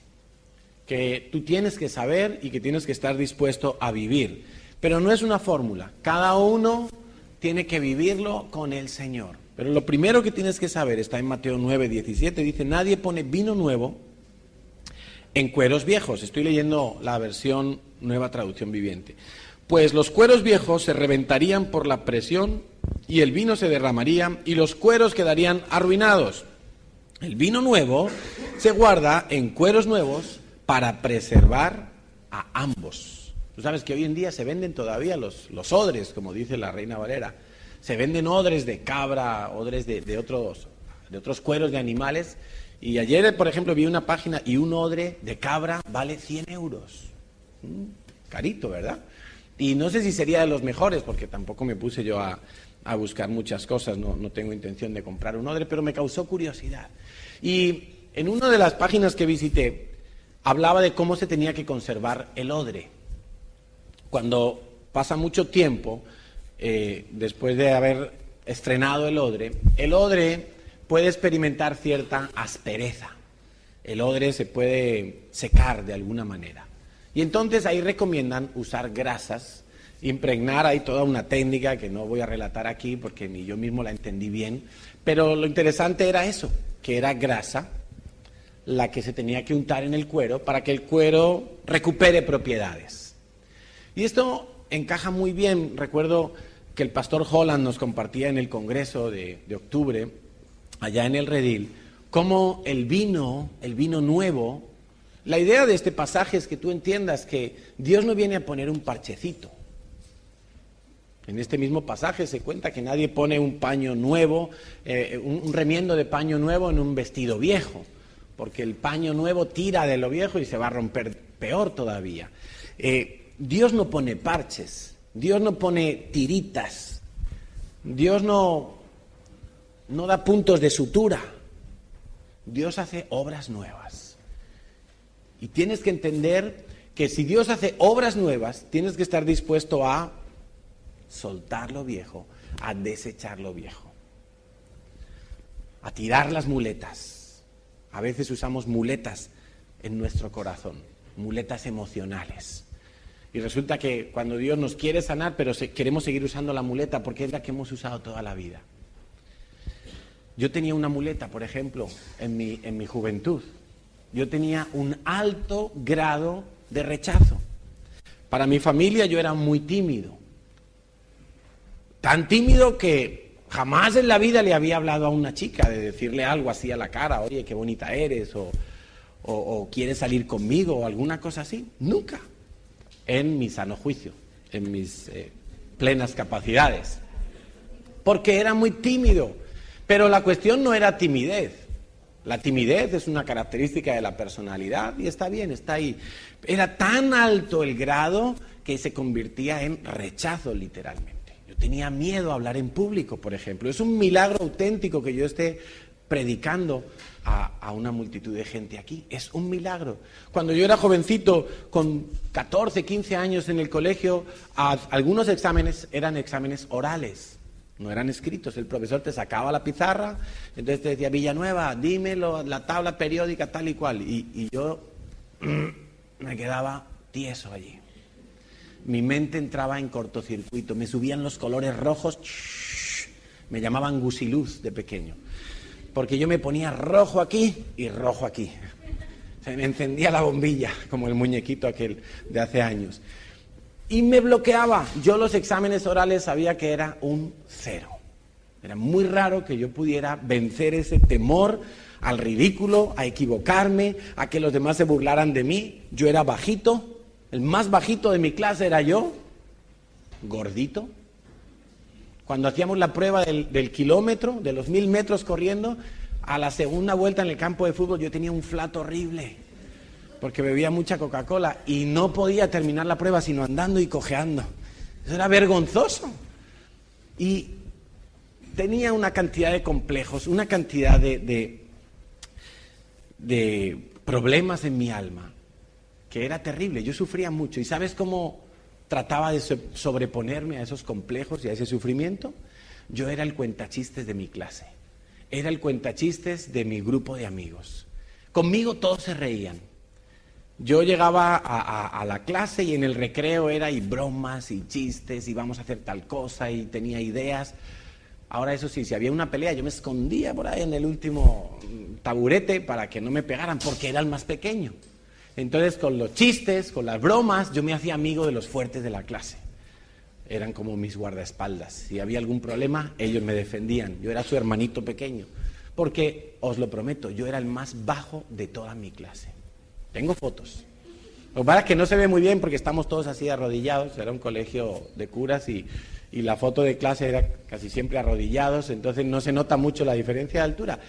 que tú tienes que saber y que tienes que estar dispuesto a vivir. Pero no es una fórmula. Cada uno tiene que vivirlo con el Señor. Pero lo primero que tienes que saber está en Mateo 9:17. Dice, nadie pone vino nuevo en cueros viejos. Estoy leyendo la versión Nueva Traducción Viviente. Pues los cueros viejos se reventarían por la presión y el vino se derramaría y los cueros quedarían arruinados. El vino nuevo se guarda en cueros nuevos para preservar a ambos. Tú sabes que hoy en día se venden todavía los odres, como dice la Reina Valera. Se venden odres de cabra, odres de otros cueros de animales. Y ayer, por ejemplo, vi una página y un odre de cabra vale 100 euros. Carito, ¿verdad? Y no sé si sería de los mejores, porque tampoco me puse yo a buscar muchas cosas, no tengo intención de comprar un odre, pero me causó curiosidad. Y en una de las páginas que visité, hablaba de cómo se tenía que conservar el odre. Cuando pasa mucho tiempo, después de haber estrenado el odre puede experimentar cierta aspereza. El odre se puede secar de alguna manera. Y entonces ahí recomiendan usar grasas, impregnar, hay toda una técnica que no voy a relatar aquí porque ni yo mismo la entendí bien, pero lo interesante era eso, que era grasa la que se tenía que untar en el cuero para que el cuero recupere propiedades. Y esto encaja muy bien. Recuerdo que el pastor Holland nos compartía en el congreso de octubre, allá en el Redil, cómo el vino nuevo. La idea de este pasaje es que tú entiendas que Dios no viene a poner un parchecito. En este mismo pasaje se cuenta que nadie pone un paño nuevo, un remiendo de paño nuevo en un vestido viejo, porque el paño nuevo tira de lo viejo y se va a romper peor todavía. Dios no pone parches, Dios no pone tiritas, Dios no da puntos de sutura, Dios hace obras nuevas. Y tienes que entender que si Dios hace obras nuevas, tienes que estar dispuesto a soltar lo viejo, a desechar lo viejo, a tirar las muletas. A veces usamos muletas en nuestro corazón, muletas emocionales. Y resulta que cuando Dios nos quiere sanar, pero queremos seguir usando la muleta porque es la que hemos usado toda la vida. Yo tenía una muleta, por ejemplo, en mi juventud. Yo tenía un alto grado de rechazo. Para mi familia yo era muy tímido. Tan tímido que jamás en la vida le había hablado a una chica de decirle algo así a la cara, oye, qué bonita eres, o quieres salir conmigo, o alguna cosa así. Nunca. En mi sano juicio, en mis plenas capacidades. Porque era muy tímido. Pero la cuestión no era timidez. La timidez es una característica de la personalidad y está bien, está ahí. Era tan alto el grado que se convertía en rechazo literalmente. Yo tenía miedo a hablar en público, por ejemplo. Es un milagro auténtico que yo esté predicando a una multitud de gente aquí. Es un milagro. Cuando yo era jovencito, con 14, 15 años en el colegio, algunos exámenes eran exámenes orales. No eran escritos, el profesor te sacaba la pizarra, entonces te decía, Villanueva, dímelo, la tabla periódica tal y cual, y yo me quedaba tieso allí. Mi mente entraba en cortocircuito, me subían los colores rojos, me llamaban gusiluz de pequeño, porque yo me ponía rojo aquí y rojo aquí. Se me encendía la bombilla, como el muñequito aquel de hace años. Y me bloqueaba. Yo los exámenes orales sabía que era un 0. Era muy raro que yo pudiera vencer ese temor al ridículo, a equivocarme, a que los demás se burlaran de mí. Yo era bajito, el más bajito de mi clase era yo, gordito. Cuando hacíamos la prueba del kilómetro, de los 1000 metros corriendo, a la segunda vuelta en el campo de fútbol yo tenía un flato horrible. Porque bebía mucha Coca-Cola y no podía terminar la prueba sino andando y cojeando. Eso era vergonzoso. Y tenía una cantidad de complejos, una cantidad de problemas en mi alma, que era terrible. Yo sufría mucho. ¿Y sabes cómo trataba de sobreponerme a esos complejos y a ese sufrimiento? Yo era el cuentachistes de mi clase. Era el cuentachistes de mi grupo de amigos. Conmigo todos se reían. Yo llegaba a la clase y en el recreo era y bromas y chistes y vamos a hacer tal cosa y tenía ideas. Ahora eso sí, si había una pelea yo me escondía por ahí en el último taburete para que no me pegaran porque era el más pequeño. Entonces con los chistes, con las bromas, yo me hacía amigo de los fuertes de la clase. Eran como mis guardaespaldas. Si había algún problema, ellos me defendían. Yo era su hermanito pequeño. Porque, os lo prometo, yo era el más bajo de toda mi clase. Tengo fotos. Lo que pasa es que no se ve muy bien porque estamos todos así arrodillados. Era un colegio de curas y la foto de clase era casi siempre arrodillados, entonces no se nota mucho la diferencia de altura.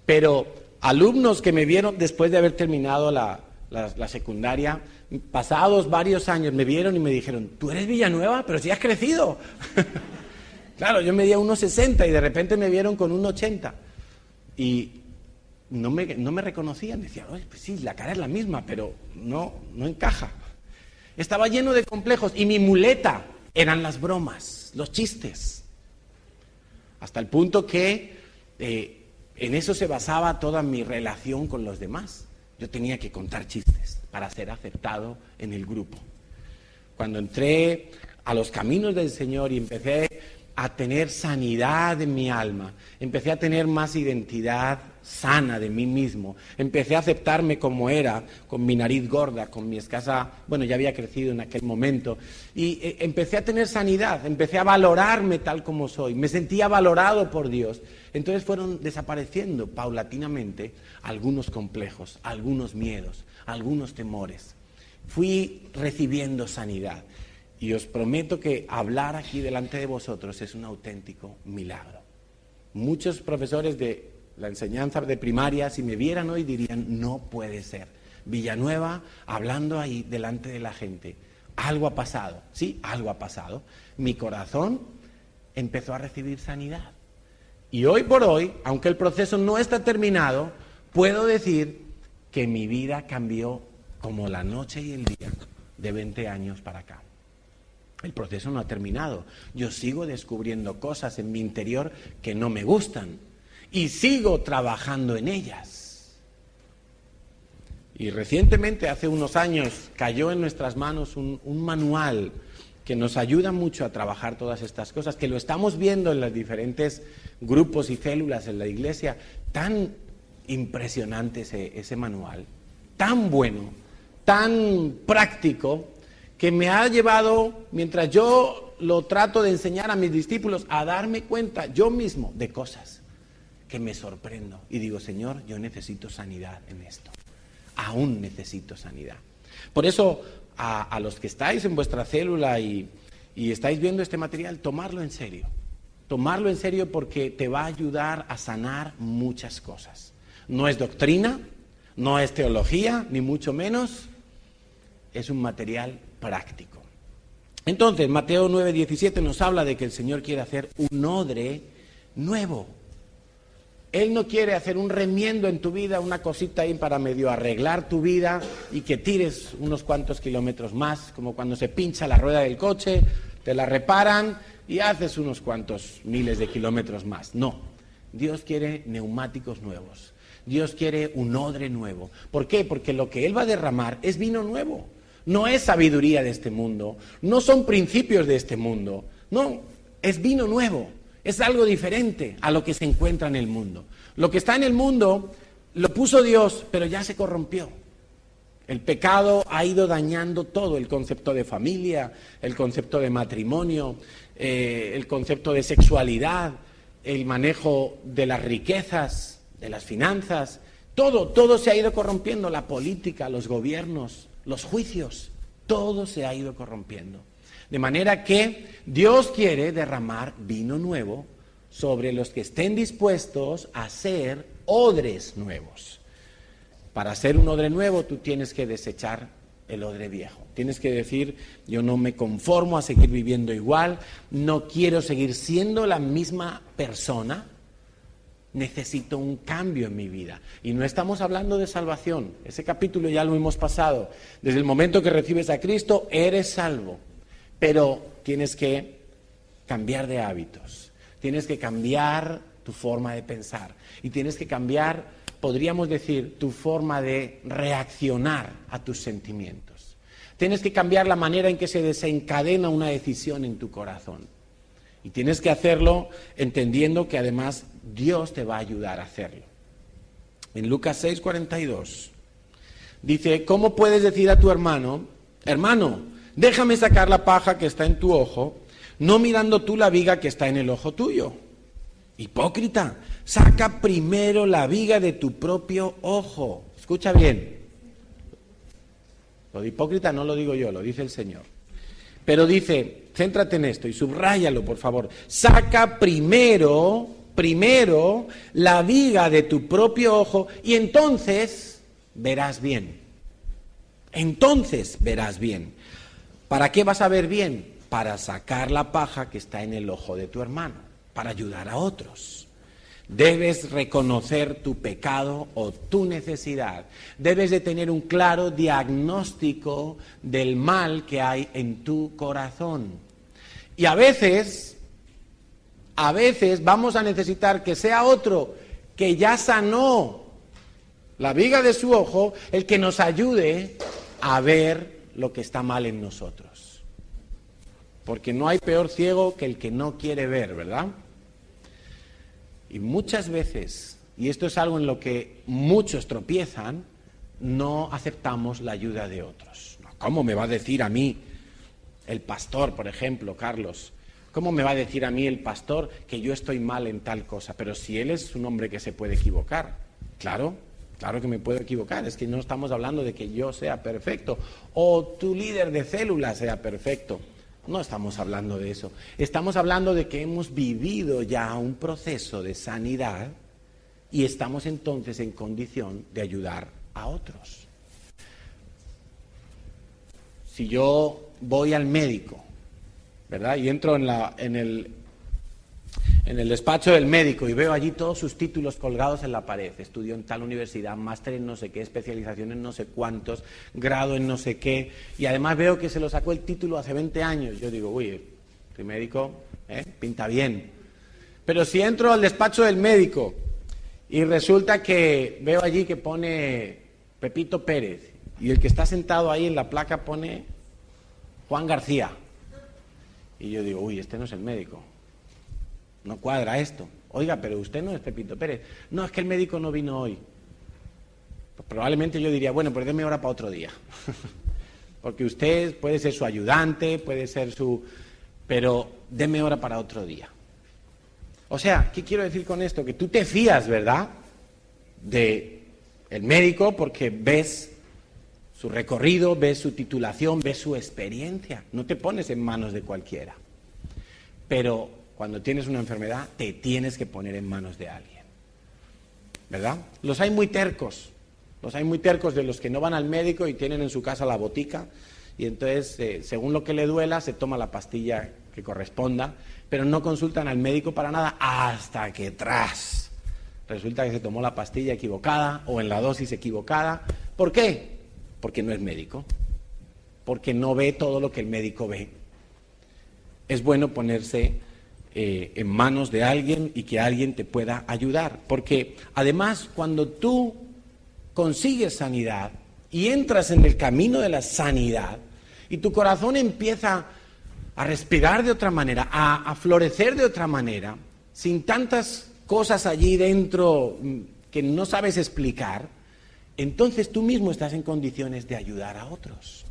Pero alumnos que me vieron después de haber terminado la secundaria pasados varios años me vieron y me dijeron, ¿tú eres Villanueva? Pero si has crecido. Claro, yo medía 1,60 y de repente me vieron con 1,80. Y no me reconocían. Decían, oye, pues sí, la cara es la misma, pero no encaja. Estaba lleno de complejos y mi muleta eran las bromas, los chistes. Hasta el punto que en eso se basaba toda mi relación con los demás. Yo tenía que contar chistes para ser aceptado en el grupo. Cuando entré a los caminos del Señor y empecé a tener sanidad en mi alma, empecé a tener más identidad sana de mí mismo, empecé a aceptarme como era, con mi nariz gorda, con mi escasa, bueno, ya había crecido en aquel momento, y empecé a tener sanidad, empecé a valorarme tal como soy, me sentía valorado por Dios. Entonces fueron desapareciendo paulatinamente algunos complejos, algunos miedos, algunos temores. Fui recibiendo sanidad. Y os prometo que hablar aquí delante de vosotros es un auténtico milagro. Muchos profesores de la enseñanza de primaria, si me vieran hoy, dirían, no puede ser. Villanueva hablando ahí delante de la gente. Algo ha pasado, sí, algo ha pasado. Mi corazón empezó a recibir sanidad. Y hoy por hoy, aunque el proceso no está terminado, puedo decir que mi vida cambió como la noche y el día de 20 años para acá. El proceso no ha terminado. Yo sigo descubriendo cosas en mi interior que no me gustan y sigo trabajando en ellas. Y recientemente, hace unos años, cayó en nuestras manos un manual que nos ayuda mucho a trabajar todas estas cosas, que lo estamos viendo en los diferentes grupos y células en la iglesia. Tan impresionante ese manual, tan bueno, tan práctico, que me ha llevado, mientras yo lo trato de enseñar a mis discípulos, a darme cuenta yo mismo de cosas que me sorprendo. Y digo, Señor, yo necesito sanidad en esto. Aún necesito sanidad. Por eso, a los que estáis en vuestra célula y estáis viendo este material, tomarlo en serio. Tomarlo en serio porque te va a ayudar a sanar muchas cosas. No es doctrina, no es teología, ni mucho menos. Es un material práctico. Entonces, Mateo 9:17 nos habla de que el Señor quiere hacer un odre nuevo. Él no quiere hacer un remiendo en tu vida, una cosita ahí para medio arreglar tu vida y que tires unos cuantos kilómetros más, como cuando se pincha la rueda del coche, te la reparan y haces unos cuantos miles de kilómetros más. No, Dios quiere neumáticos nuevos. Dios quiere un odre nuevo. ¿Por qué? Porque lo que Él va a derramar es vino nuevo. No es sabiduría de este mundo, no son principios de este mundo, no, es vino nuevo, es algo diferente a lo que se encuentra en el mundo. Lo que está en el mundo lo puso Dios, pero ya se corrompió. El pecado ha ido dañando todo, el concepto de familia, el concepto de matrimonio, el concepto de sexualidad, el manejo de las riquezas, de las finanzas, todo se ha ido corrompiendo, la política, los gobiernos, los juicios, todo se ha ido corrompiendo. De manera que Dios quiere derramar vino nuevo sobre los que estén dispuestos a hacer odres nuevos. Para hacer un odre nuevo tú tienes que desechar el odre viejo. Tienes que decir, yo no me conformo a seguir viviendo igual, no quiero seguir siendo la misma persona. Necesito un cambio en mi vida. Y no estamos hablando de salvación. Ese capítulo ya lo hemos pasado. Desde el momento que recibes a Cristo, eres salvo. Pero tienes que cambiar de hábitos. Tienes que cambiar tu forma de pensar. Y tienes que cambiar, podríamos decir, tu forma de reaccionar a tus sentimientos. Tienes que cambiar la manera en que se desencadena una decisión en tu corazón. Y tienes que hacerlo entendiendo que además Dios te va a ayudar a hacerlo. En Lucas 6:42 dice, ¿cómo puedes decir a tu hermano, hermano, déjame sacar la paja que está en tu ojo, no mirando tú la viga que está en el ojo tuyo? Hipócrita, saca primero la viga de tu propio ojo. Escucha bien. Lo de hipócrita no lo digo yo, lo dice el Señor. Pero dice, céntrate en esto y subráyalo, por favor. Saca primero la viga de tu propio ojo y entonces verás bien. entonces verás bien. ¿Para qué vas a ver bien? Para sacar la paja que está en el ojo de tu hermano, para ayudar a otros. Debes reconocer tu pecado o tu necesidad. Debes de tener un claro diagnóstico del mal que hay en tu corazón. Y a veces vamos a necesitar que sea otro que ya sanó la viga de su ojo, el que nos ayude a ver lo que está mal en nosotros. Porque no hay peor ciego que el que no quiere ver, ¿verdad? Y muchas veces, y esto es algo en lo que muchos tropiezan, no aceptamos la ayuda de otros. ¿Cómo me va a decir a mí el pastor, por ejemplo, Carlos? ¿Cómo me va a decir a mí el pastor que yo estoy mal en tal cosa? Pero si él es un hombre que se puede equivocar. Claro que me puedo equivocar. Es que no estamos hablando de que yo sea perfecto o tu líder de célula sea perfecto. No estamos hablando de eso. Estamos hablando de que hemos vivido ya un proceso de sanidad y estamos entonces en condición de ayudar a otros. Si yo voy al médico, ¿verdad? Y entro en el despacho del médico y veo allí todos sus títulos colgados en la pared. Estudió en tal universidad, máster en no sé qué, especialización en no sé cuántos, grado en no sé qué. Y además veo que se lo sacó el título hace 20 años. Yo digo, uy, este médico pinta bien. Pero si entro al despacho del médico y resulta que veo allí que pone Pepito Pérez y el que está sentado ahí en la placa pone Juan García. Y yo digo, uy, este no es el médico. No cuadra esto. Oiga, pero usted no es Pepito Pérez. No, es que el médico no vino hoy. Pues probablemente yo diría, bueno, pues déme hora para otro día. Porque usted puede ser su ayudante, puede ser su... Pero déme hora para otro día. O sea, ¿qué quiero decir con esto? Que tú te fías, ¿verdad?, de el médico porque ves su recorrido, ves su titulación, ves su experiencia. No te pones en manos de cualquiera. Pero cuando tienes una enfermedad, te tienes que poner en manos de alguien. ¿Verdad? Los hay muy tercos. Los hay muy tercos de los que no van al médico y tienen en su casa la botica. Y entonces, según lo que le duela, se toma la pastilla que corresponda. Pero no consultan al médico para nada hasta que resulta que se tomó la pastilla equivocada o en la dosis equivocada. ¿Por qué? Porque no es médico, porque no ve todo lo que el médico ve. Es bueno ponerse en manos de alguien y que alguien te pueda ayudar, porque además cuando tú consigues sanidad y entras en el camino de la sanidad y tu corazón empieza a respirar de otra manera, a florecer de otra manera, sin tantas cosas allí dentro que no sabes explicar, entonces tú mismo estás en condiciones de ayudar a otros.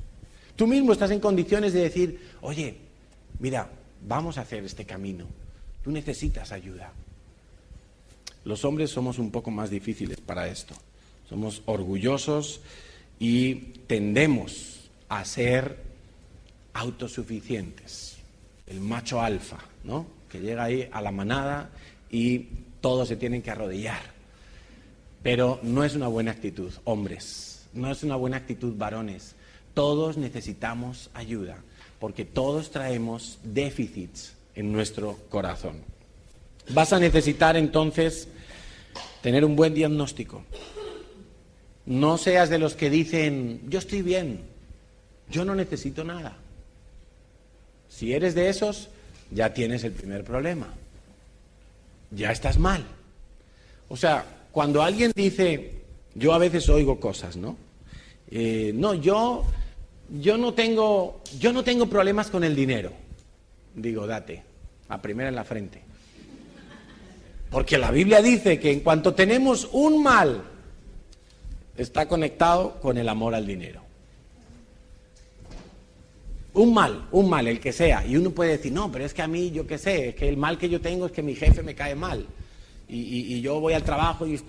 Tú mismo estás en condiciones de decir, oye, mira, vamos a hacer este camino. Tú necesitas ayuda. Los hombres somos un poco más difíciles para esto. Somos orgullosos y tendemos a ser autosuficientes. El macho alfa, ¿no? Que llega ahí a la manada y todos se tienen que arrodillar. Pero no es una buena actitud, hombres. No es una buena actitud, varones. Todos necesitamos ayuda, porque todos traemos déficits en nuestro corazón. Vas a necesitar entonces tener un buen diagnóstico. No seas de los que dicen, yo estoy bien, yo no necesito nada. Si eres de esos, ya tienes el primer problema. Ya estás mal. O sea, cuando alguien dice, yo a veces oigo cosas, ¿no? No, yo no tengo problemas con el dinero. Digo, date, a primera en la frente. Porque la Biblia dice que en cuanto tenemos un mal, está conectado con el amor al dinero. Un mal, el que sea. Y uno puede decir, no, pero es que a mí, yo qué sé, es que el mal que yo tengo es que mi jefe me cae mal. Y yo voy al trabajo y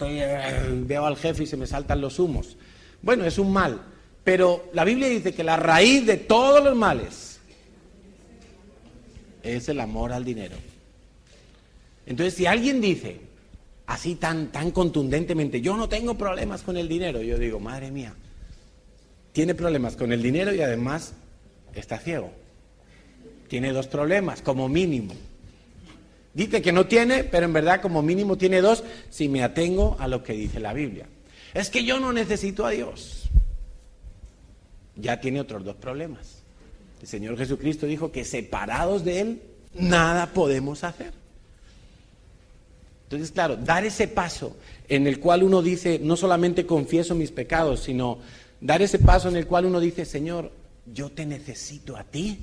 veo al jefe y se me saltan los humos. Bueno, es un mal. Pero la Biblia dice que la raíz de todos los males es el amor al dinero. Entonces, si alguien dice así tan contundentemente, yo no tengo problemas con el dinero, yo digo, madre mía, tiene problemas con el dinero y además está ciego. Tiene 2 problemas, como mínimo. Dice que no tiene, pero en verdad como mínimo tiene 2 si me atengo a lo que dice la Biblia. Es que yo no necesito a Dios. Ya tiene otros 2 problemas. El Señor Jesucristo dijo que separados de Él, nada podemos hacer. Entonces, claro, dar ese paso en el cual uno dice, no solamente confieso mis pecados, sino dar ese paso en el cual uno dice, Señor, yo te necesito a ti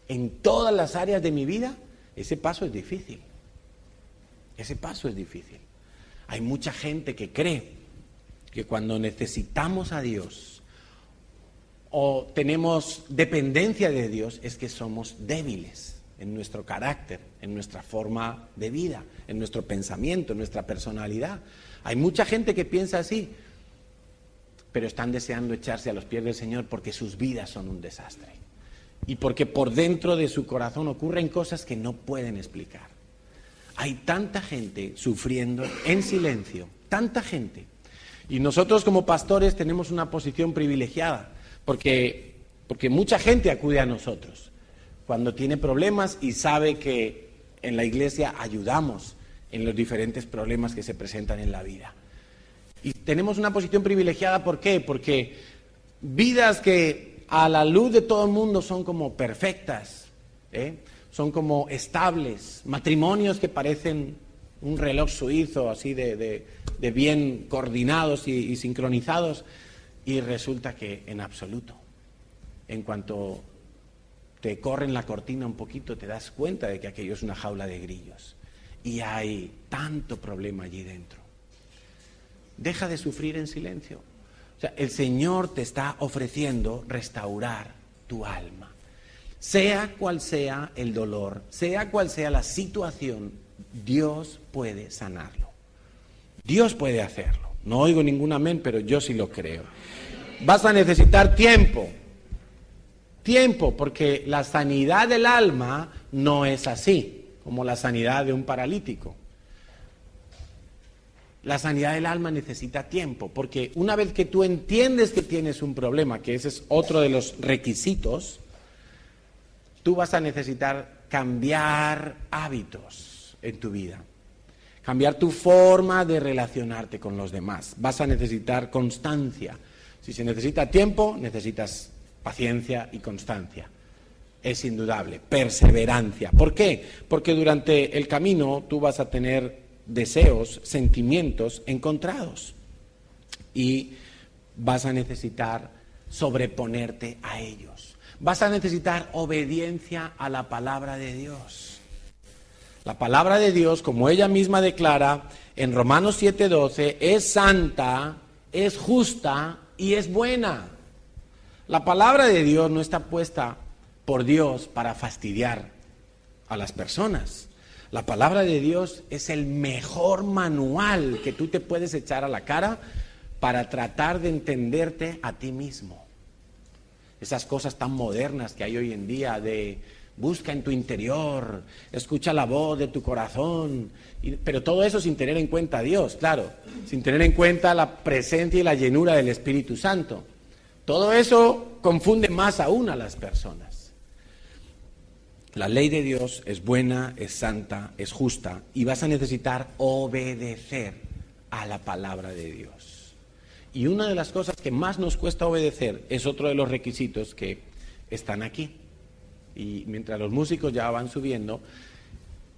en todas las áreas de mi vida, ese paso es difícil. Ese paso es difícil. Hay mucha gente que cree que cuando necesitamos a Dios o tenemos dependencia de Dios es que somos débiles en nuestro carácter, en nuestra forma de vida, en nuestro pensamiento, en nuestra personalidad. Hay mucha gente que piensa así, pero están deseando echarse a los pies del Señor porque sus vidas son un desastre. Y porque por dentro de su corazón ocurren cosas que no pueden explicar. Hay tanta gente sufriendo en silencio, tanta gente. Y nosotros como pastores tenemos una posición privilegiada, porque mucha gente acude a nosotros cuando tiene problemas y sabe que en la iglesia ayudamos en los diferentes problemas que se presentan en la vida. Y tenemos una posición privilegiada, ¿por qué? Porque vidas que a la luz de todo el mundo son como perfectas, son como estables, matrimonios que parecen un reloj suizo, así de bien coordinados y sincronizados, y resulta que en absoluto, en cuanto te corren la cortina un poquito, te das cuenta de que aquello es una jaula de grillos. Y hay tanto problema allí dentro. Deja de sufrir en silencio. O sea, el Señor te está ofreciendo restaurar tu alma. Sea cual sea el dolor, sea cual sea la situación, Dios puede sanarlo. Dios puede hacerlo. No oigo ningún amén, pero yo sí lo creo. Vas a necesitar tiempo. Tiempo, porque la sanidad del alma no es así, como la sanidad de un paralítico. La sanidad del alma necesita tiempo, porque una vez que tú entiendes que tienes un problema, que ese es otro de los requisitos, tú vas a necesitar cambiar hábitos en tu vida, cambiar tu forma de relacionarte con los demás. Vas a necesitar constancia. Si se necesita tiempo, necesitas paciencia y constancia. Es indudable. Perseverancia. ¿Por qué? Porque durante el camino tú vas a tener deseos, sentimientos encontrados y vas a necesitar sobreponerte a ellos. Vas a necesitar obediencia a la palabra de Dios. La palabra de Dios, como ella misma declara en Romanos 7:12, es santa, es justa y es buena. La palabra de Dios no está puesta por Dios para fastidiar a las personas. La palabra de Dios es el mejor manual que tú te puedes echar a la cara para tratar de entenderte a ti mismo. Esas cosas tan modernas que hay hoy en día de busca en tu interior, escucha la voz de tu corazón, pero todo eso sin tener en cuenta a Dios, claro, sin tener en cuenta la presencia y la llenura del Espíritu Santo. Todo eso confunde más aún a las personas. La ley de Dios es buena, es santa, es justa, y vas a necesitar obedecer a la palabra de Dios. Y una de las cosas que más nos cuesta obedecer es otro de los requisitos que están aquí. Y mientras los músicos ya van subiendo,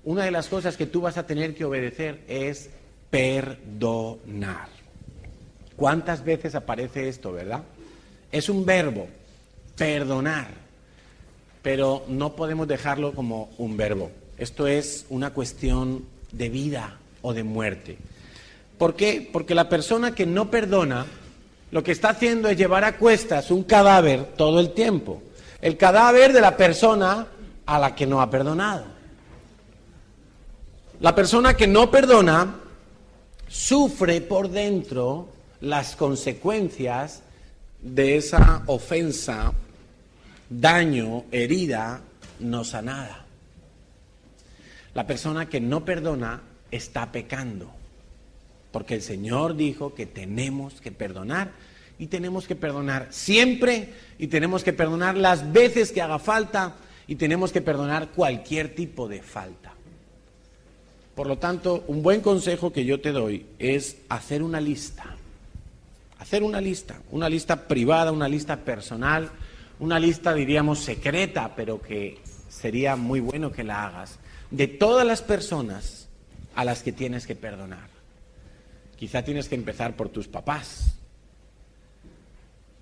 una de las cosas que tú vas a tener que obedecer es perdonar. ¿Cuántas veces aparece esto, verdad? Es un verbo, perdonar, pero no podemos dejarlo como un verbo. Esto es una cuestión de vida o de muerte. ¿Por qué? Porque la persona que no perdona, lo que está haciendo es llevar a cuestas un cadáver todo el tiempo. El cadáver de la persona a la que no ha perdonado. La persona que no perdona sufre por dentro las consecuencias de esa ofensa, daño, herida no sanada. La persona que no perdona está pecando, porque el Señor dijo que tenemos que perdonar Y tenemos que perdonar siempre, y tenemos que perdonar las veces que haga falta, y tenemos que perdonar cualquier tipo de falta. Por lo tanto, un buen consejo que yo te doy es hacer una lista. Hacer una lista privada, una lista personal, una lista, diríamos, secreta, pero que sería muy bueno que la hagas, de todas las personas a las que tienes que perdonar. Quizá tienes que empezar por tus papás,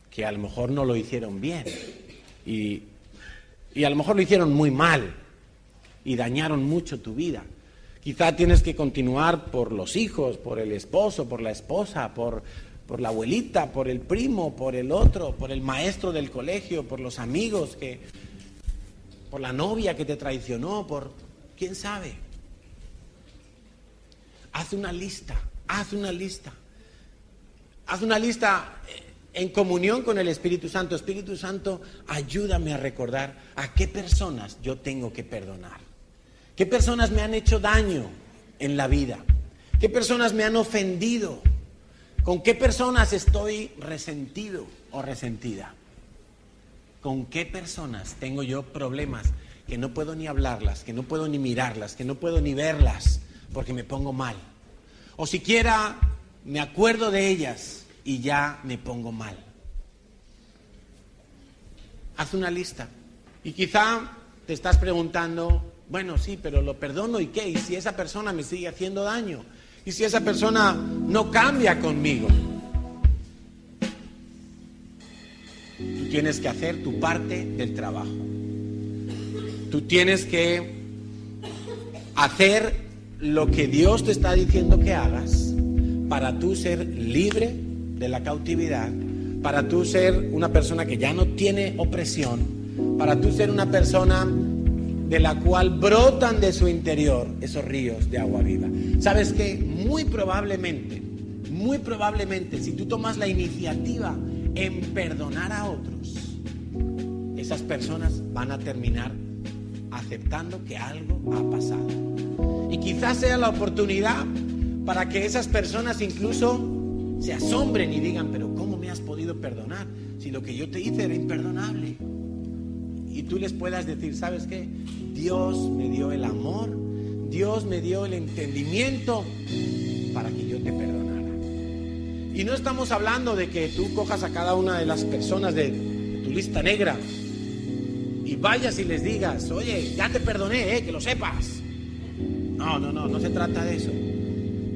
que a lo mejor no lo hicieron bien, y a lo mejor lo hicieron muy mal, y dañaron mucho tu vida. Quizá tienes que continuar por los hijos, por el esposo, por la esposa, por la abuelita, por el primo, por el otro, por el maestro del colegio, por los amigos, por la novia que te traicionó, por quién sabe. Haz una lista en comunión con el Espíritu Santo. Espíritu Santo, ayúdame a recordar a qué personas yo tengo que perdonar. ¿Qué personas me han hecho daño en la vida? ¿Qué personas me han ofendido? ¿Con qué personas estoy resentido o resentida? ¿Con qué personas tengo yo problemas que no puedo ni hablarlas, que no puedo ni mirarlas, que no puedo ni verlas porque me pongo mal? O siquiera me acuerdo de ellas y ya me pongo mal. Haz una lista. Y quizá te estás preguntando, bueno, sí, pero lo perdono, ¿y qué? ¿Y si esa persona me sigue haciendo daño? ¿Y si esa persona no cambia conmigo? Tú tienes que hacer tu parte del trabajo. Tú tienes que hacer lo que Dios te está diciendo que hagas para tú ser libre de la cautividad, para tú ser una persona que ya no tiene opresión, para tú ser una persona de la cual brotan de su interior esos ríos de agua viva. ¿Sabes qué? Muy probablemente, si tú tomas la iniciativa en perdonar a otros, esas personas van a terminar aceptando que algo ha pasado. Y quizás sea la oportunidad para que esas personas incluso se asombren y digan, pero ¿cómo me has podido perdonar si lo que yo te hice era imperdonable? Y tú les puedas decir, ¿sabes qué? Dios me dio el amor, Dios me dio el entendimiento para que yo te perdonara. Y no estamos hablando de que tú cojas a cada una de las personas de tu lista negra y vayas y les digas, oye, ya te perdoné, que lo sepas. No se trata de eso.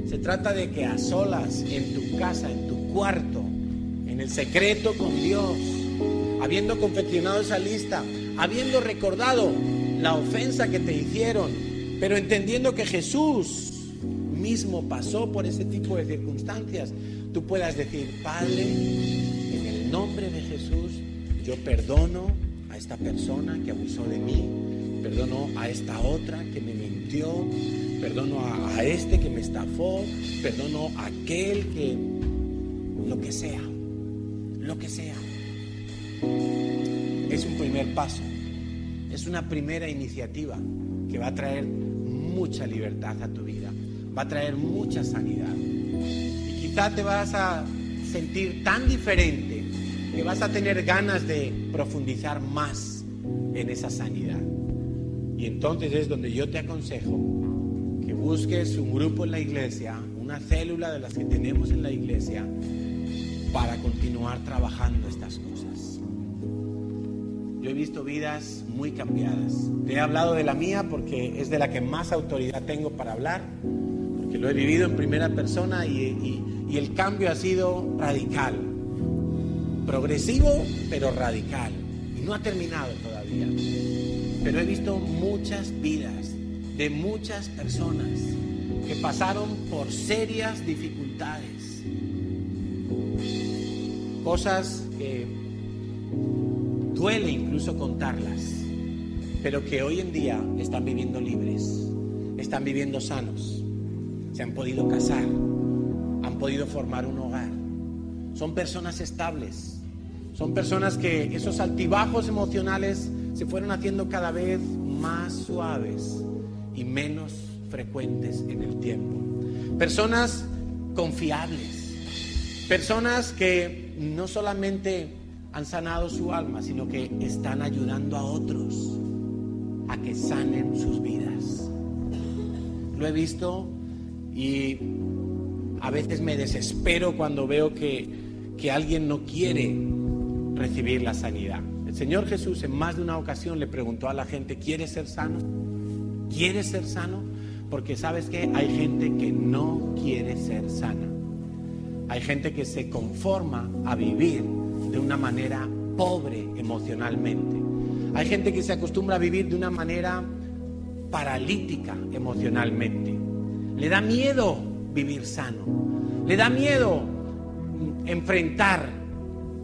Se trata de que a solas, en tu casa, en tu cuarto, en el secreto con Dios, habiendo confeccionado esa lista, habiendo recordado la ofensa que te hicieron, pero entendiendo que Jesús mismo pasó por ese tipo de circunstancias, tú puedas decir, Padre, en el nombre de Jesús, yo perdono a esta persona que abusó de mí, perdono a esta otra que me mintió, perdono a este que me estafó, perdono a aquel que, lo que sea. Es un primer paso, es una primera iniciativa que va a traer mucha libertad a tu vida, va a traer mucha sanidad. Y quizá te vas a sentir tan diferente que vas a tener ganas de profundizar más en esa sanidad. Y entonces es donde yo te aconsejo que busques un grupo en la iglesia, una célula de las que tenemos en la iglesia, para continuar trabajando estas cosas. Yo he visto vidas muy cambiadas. Te he hablado de la mía porque es de la que más autoridad tengo para hablar, porque lo he vivido en primera persona y el cambio ha sido radical. Progresivo, pero radical. Y no ha terminado todavía. Pero he visto muchas vidas de muchas personas que pasaron por serias dificultades. Cosas que duele incluso contarlas, pero que hoy en día están viviendo libres, están viviendo sanos, se han podido casar, han podido formar un hogar. Son personas estables, son personas que esos altibajos emocionales se fueron haciendo cada vez más suaves y menos frecuentes en el tiempo. Personas confiables, personas que no solamente han sanado su alma, sino que están ayudando a otros a que sanen sus vidas. Lo he visto y a veces me desespero cuando veo que alguien no quiere recibir la sanidad. El Señor Jesús en más de una ocasión le preguntó a la gente: ¿quieres ser sano? ¿Quieres ser sano? Porque sabes que hay gente que no quiere ser sana. Hay gente que se conforma a vivir de una manera pobre emocionalmente. Hay gente que se acostumbra a vivir de una manera paralítica emocionalmente. Le da miedo vivir sano. Le da miedo enfrentar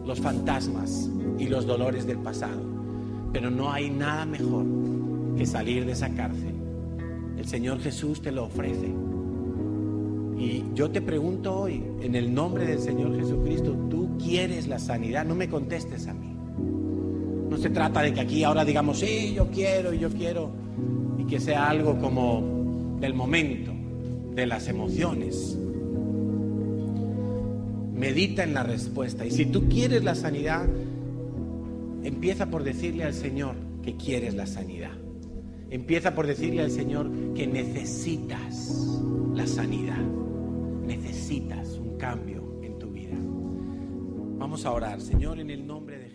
los fantasmas y los dolores del pasado. Pero no hay nada mejor que salir de esa cárcel. El Señor Jesús te lo ofrece. Y yo te pregunto hoy, en el nombre del Señor Jesucristo, ¿tú quieres la sanidad? No me contestes a mí. No se trata de que aquí ahora digamos, sí, yo quiero, y que sea algo como del momento, de las emociones. Medita en la respuesta. Y si tú quieres la sanidad, empieza por decirle al Señor que quieres la sanidad. Empieza por decirle al Señor que necesitas la sanidad. Necesitas un cambio en tu vida. Vamos a orar. Señor, en el nombre de